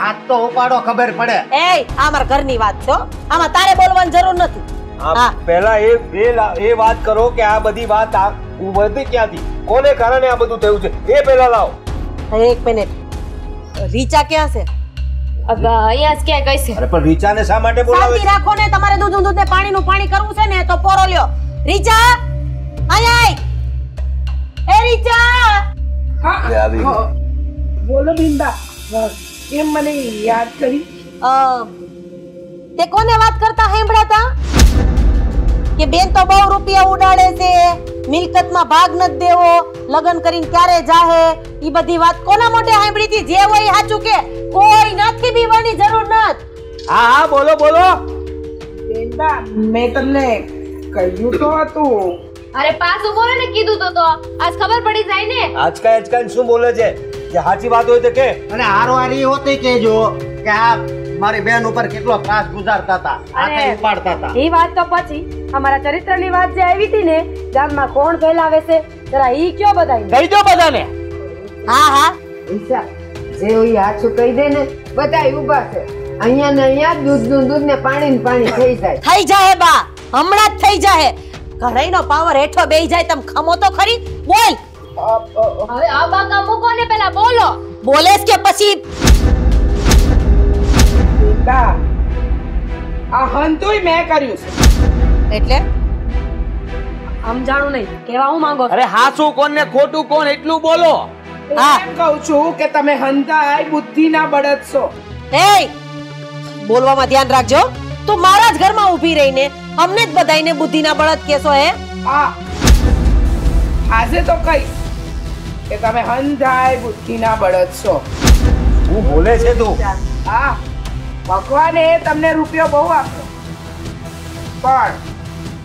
હાથ તો ઉપાડો, ખબર પડે. એય આ મારા ઘરની વાત છે હો. આમાં તારે બોલવાની જરૂર નથી. હા પહેલા એ વાત કરો કે આ બધી વાત વધી ક્યાંથી, કોને કારણે આ બધું થયું છે એ પહેલા લાવો. એક મિનિટ, રીચા ક્યાં છે? અહીંયા જ ક્યાંય ગઈ છે. અરે પણ રીચાને શા માટે બોલાવે શાંતિ રાખો ને, તમારે દૂધનું દૂધ ને પાણીનું પાણી કરવું છે ને તો પોરો લ્યો. રીચા અહીંયા આય. એ રીચા હા બોલો બિંદા, કેમ મને યાદ કરી? તે કોને વાત કરતા સાંભળ્યા કે બેન તો બહુ રૂપિયા ઉડાડે છે, મિલકતમાં ભાગ નથી દેવો, લગ્ન કરીને ક્યારે જાહે, ઈ બધી વાત કોના મોઢે સાંભળી હતી? જે હોય સાચું કે, કોઈ નથી બીવાની જરૂર નથી. હા હા બોલો બોલો. બિંદા, મેં તમને કહ્યું તો હતું. અરે પાછું બોલે ને, કીધું તો આજ ખબર પડી જાય ને. આજકાલ શું બોલે છે? જે સાચી વાત હોય તો કે. અને હારો હારી હોતી કેજો કે આ મારી બેન ઉપર કેટલો ત્રાસ ગુજારતા હતા, હાથે ઉપાડતા હતા. એ વાત તો પછી અમારા ચરિત્રની વાત જે આવી હતી ને, ગામમાં કોણ ફેલાવે છે જરા ઈ કયો બધાય. કહી દો બધાને. હા હા ઈશા, જે હોય હાચું કહી દે ને, બધાય ઊભા છે. અહીંયા ને અહીંયા દૂધનું દૂધ ને પાણી થઈ જાય. થઈ જાય બા, હમણાં જ થઈ જાય. ઘરેનો પાવર હેઠો બેહી જાય, તમ ખમો તો ખરી. બોલ. હવે આ બાકા મૂકો ને, પેલા બોલો. બોલેસ કે પછી? બિંદા, આ હંતુય મેં કર્યું છે. એટલે સમજાણું નહીં, કેવા હું માંગો છો? અરે હાચું કોણ ને ખોટું કોણ એટલું બોલો. હું એમ કહું છું કે તમે હંતાય બુદ્ધિના બળદ છો. એય બોલવામાં ધ્યાન રાખજો. તું મારા જ ઘરમાં ઊભી રહીને અમને જ બધાઈને બુદ્ધિના બળદ કેસો હે? હા, આજે તો કહીશ કે તમે હંતાય બુદ્ધિના બળદ છો. હું બોલે છે તું? હા, ભગવાને તમને રૂપિયો બહુ આપ્યો, પણ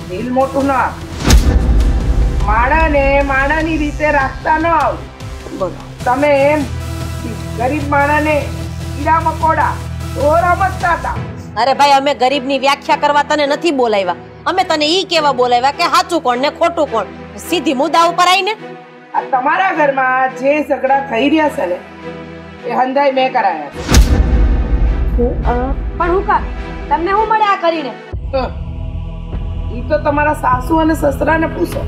દિલ મોટું ના આપ્યું. માણાને માણાની રીતે રાખતા ન આવડે. તમે એમ ગરીબ માણાને કીડા મકોડા તો રમતતા હતા. અરે ભાઈ, અમે ગરીબની વ્યાખ્યા કરવા તને નથી બોલાવ્યા, અમે તને ઈ કેવા બોલાવ્યા કે સાચું કોણ ને ખોટું કોણ. સીધી મુદ્દા ઉપર આવીને. આ તમારા ઘરમાં જે ઝઘડા થઈ રહ્યા છે ને, એ હંધાઈ મેં કરાયા છે. પણ હું કા તમને હું મળે આ કરીને? ઈ તો તમારા સાસુ અને સસરાને પૂછો.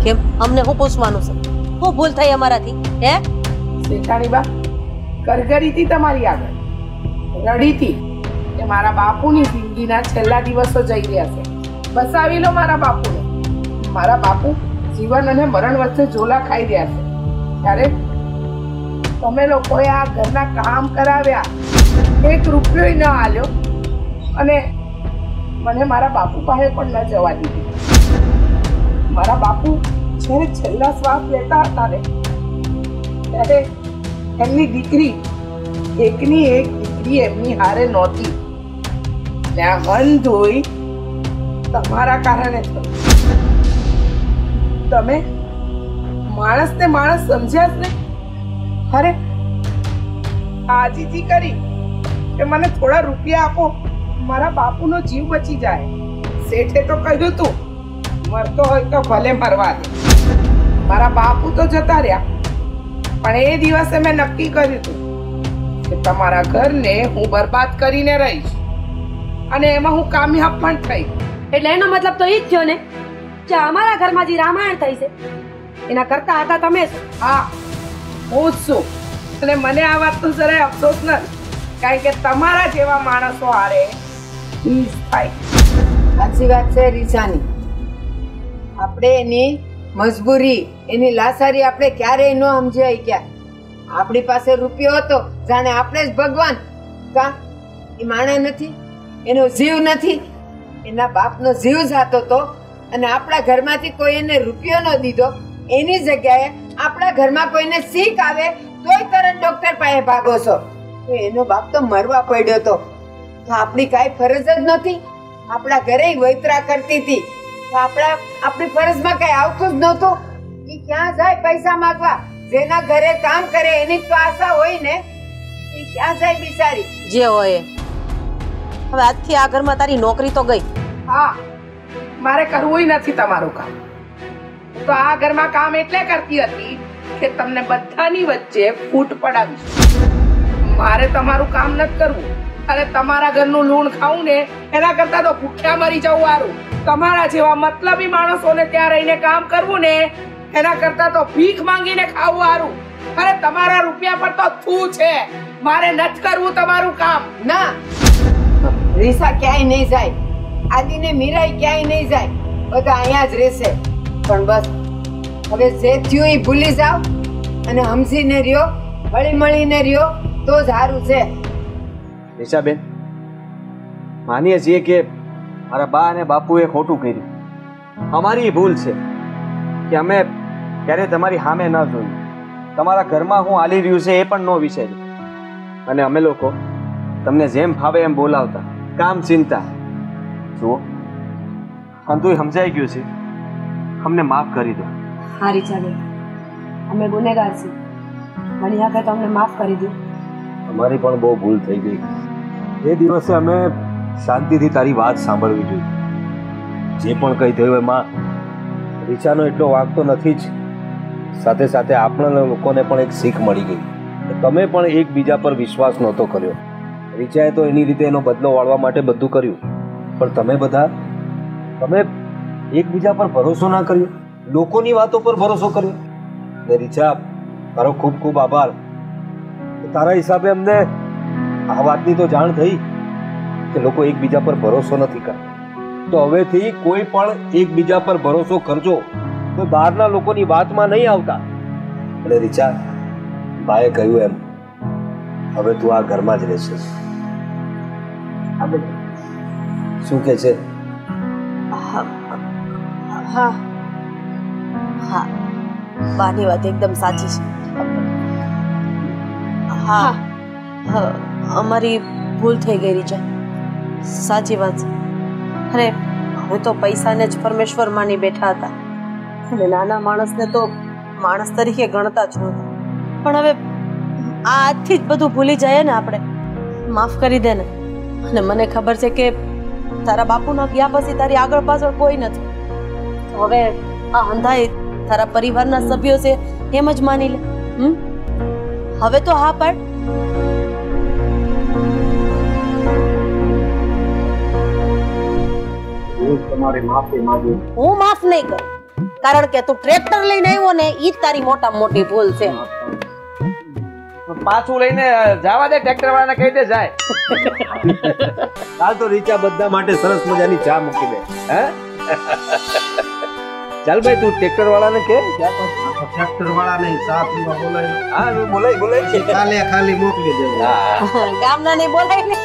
કેમ અમને શું પૂછવાનું છે? શું ભૂલ થઈ અમારાથી? હે શેઠાણી બા કરગરીથી તમારી આગળ રડીથી કે મારા બાપુની જિંદગીના છેલ્લા દિવસો જઈ રહ્યા છે, બસાવી લો મારા બાપુને. મારા બાપુ જીવન અને મરણ વચ્ચે ઝોલા ખાઈ રહ્યા છે, ત્યારે તમે લોકોએ આ ઘરના કામ કરાવ્યા, એક રૂપિયો ન આલ્યો અને મને મારા બાપુ પાસે પણ ન જવા દીધી. મારા બાપુ જ્યારે છેલ્લા શ્વાસ લેતા હતા ને, ત્યારે એમની દીકરી, એકની એક દીકરી એમની હારે નહોતી. ત્યાં હન ધોઈ તમારા કારણે થયું. તમે માણસ ને માણસ સમજ્યા જ નહીં. અરે આજીજી કરી કે મને થોડા રૂપિયા આપો, મારા બાપુનો જીવ બચી જાય. શેઠે તો કહ્યું તું મરતો હોય તો ભલે મરવા દે. મારા બાપુ તો જતા રહ્યા, પણ એ દિવસે મેં નક્કી કર્યું હતું કે તમારા ઘરને હું બરબાદ કરીને રહીશ, અને એમાં હું કામયાબ પણ થઈ. એટલે એનો મતલબ તો ઈ જ થયો ને કે અમારા ઘરમાં જે રામાયણ થઈ છે એના કરતા હતા તમે. હા, હું જ છું, અને મને આ વાતનો જરાય અફસોસ નથી, કારણ કે તમારા જેવા માણસો હારે ઈજ થાય. સાચી વાત છે રીસાની. આપણે એની મજબૂરી, એની લાસારી આપણે ક્યારેય ન સમજાય. ક્યાં આપણી પાસે રૂપિયો હતો જાણે આપણે જ ભગવાન. કા એ માણે નથી, એનો જીવ નથી, એના બાપનો જીવ જાતો હતો, અને આપણા ઘરમાંથી કોઈ એને રૂપિયો ન દીધો. એની જગ્યાએ આપણા ઘરમાં કોઈને છીંક આવે તોય તરત ડોક્ટર પાસે ભાગો છો. તો એનો બાપ તો મરવા પડ્યો હતો, તો આપણી કાંઈ ફરજ જ નથી. આપણા ઘરે વૈતરા કરતી હતી, તો આપણી ફરજમાં કઈ આવતું જ નહોતું. એ ક્યાં જાય પૈસા માંગવા? જેના ઘરે કામ કરે એની તો આશા હોય ને, એ ક્યાં જાય બિચારી? જે હોય. હવે આજથી આ ઘરમાં તારી નોકરી તો ગઈ. હા, મારે કરવું નથી તમારું કામ. તો આ ઘરમાં કામ એટલે કરતી હતી કે તમને બધાની વચ્ચે ફૂટ પડાવીશ. મારે તમારું કામ નથી કરવું. અને તમારા ઘરનું લૂણ ખાવું ને એના કરતા તો ભૂખ્યા મરી જવું સારું. તમારા જેવા મતલબી માણસોને ત્યાં રહીને કામ કરવું ને એના કરતા તો ભીખ માંગીને ખાવું સારું. અરે તમારા રૂપિયા પર તો થૂ છે. મારે નથી કરવું તમારું કામ. ના, રીસા ક્યાંય નહીં જાય, આદિ ને મીરાઈ ક્યાંય નહીં જાય, બધા અહીંયા જ રહેશે. પણ બસ હવે જે થયું એ ભૂલી જાઓ અને હમસીને રહ્યો, હળી મળીને રહ્યો તો જ સારું છે. રીસાબેન, માનીએ છીએ કે મારા બા અને બાપુએ ખોટું કર્યું. અમારી ભૂલ છે કે અમે ક્યારે તમારી સામે ન જોયું, તમારા ઘરમાં હું હાલી રહ્યું છે એ પણ ન વિચાર્યું, અને અમે લોકો તમને જેમ ફાવે એમ બોલાવતા, કામ ચિંતા. જુઓ, અંતુય સમજાઈ ગયું છે, અમને માફ કરી દો. હા રીચાબેન, અમે ગુનેગાર છીએ, મારી આગળ તો અમને માફ કરી દો. અમારી પણ બહુ ભૂલ થઈ ગઈ. એ દિવસે અમે શાંતિથી તારી વાત સાંભળવી જોઈએ. જે પણ કંઈ થયું એમાં રીચાનો એટલો વાંક તો નથી જ, સાથે સાથે આપણા લોકોને પણ એક શીખ મળી ગઈ. તમે પણ એકબીજા પર વિશ્વાસ નહોતો કર્યો. રીચાએ તો એની રીતે એનો બદલો વાળવા માટે બધું કર્યું, પણ તમે એકબીજા પર ભરોસો ના કર્યો, લોકોની વાતો પર ભરોસો કર્યો. ને રીચા, તારો ખૂબ ખૂબ આભાર. તારા હિસાબે અમને આ વાતની તો જાણ થઈ કે લોકો એકબીજા પર ભરોસો નથી કરતા. તો હવેથી કોઈ પણ એકબીજા પર ભરોસો કરજો, કોઈ બહારના લોકોની વાતમાં નહીં આવતા. એટલે રીચા, ભાઈએ કહ્યું એમ હવે તું આ ઘરમાં જ રહેશે. શું કે છે? હા હા, બાની વાત એકદમ સાચી છે. હા, અમારી ભૂલ થઈ ગઈ રીચા, સાચી વાત છે. અરે હવે તો પૈસાને જ પરમેશ્વર માની બેઠા હતા અને નાના માણસને તો માણસ તરીકે ગણતા જ નહોતા. પણ હવે આ આજથી જ બધું ભૂલી જાય ને આપણે. માફ કરી દે ને. અને મને ખબર છે કે તારા બાપુના ગયા પછી તારી આગળ પાછળ કોઈ નથી. હવે આ અંધાઈ તારા પરિવારના સભ્યો છે એમ જ માની લે. હવે તો હા પાડ. તમારી માફી માંગુ. હું માફ નહીં કરું, કારણ કે તું ટ્રેક્ટર લઈને આવ્યો ને ઈ જ તારી મોટામાં મોટી ભૂલ છે. પાછું લઈને જવા દે, ટ્રેક્ટર વાળાને કહી દે જાય. ચાલ તો રીચા બધા માટે સરસ મજાની ચા મૂકી દે. હે ચાલ ભાઈ, તું ટ્રેક્ટર વાળાને કે ટ્રેક્ટર વાળાને ચા પીવા બોલાય. હા, બોલાય ખાલી મોકલી દેવું. ગામના ને બોલાય ને.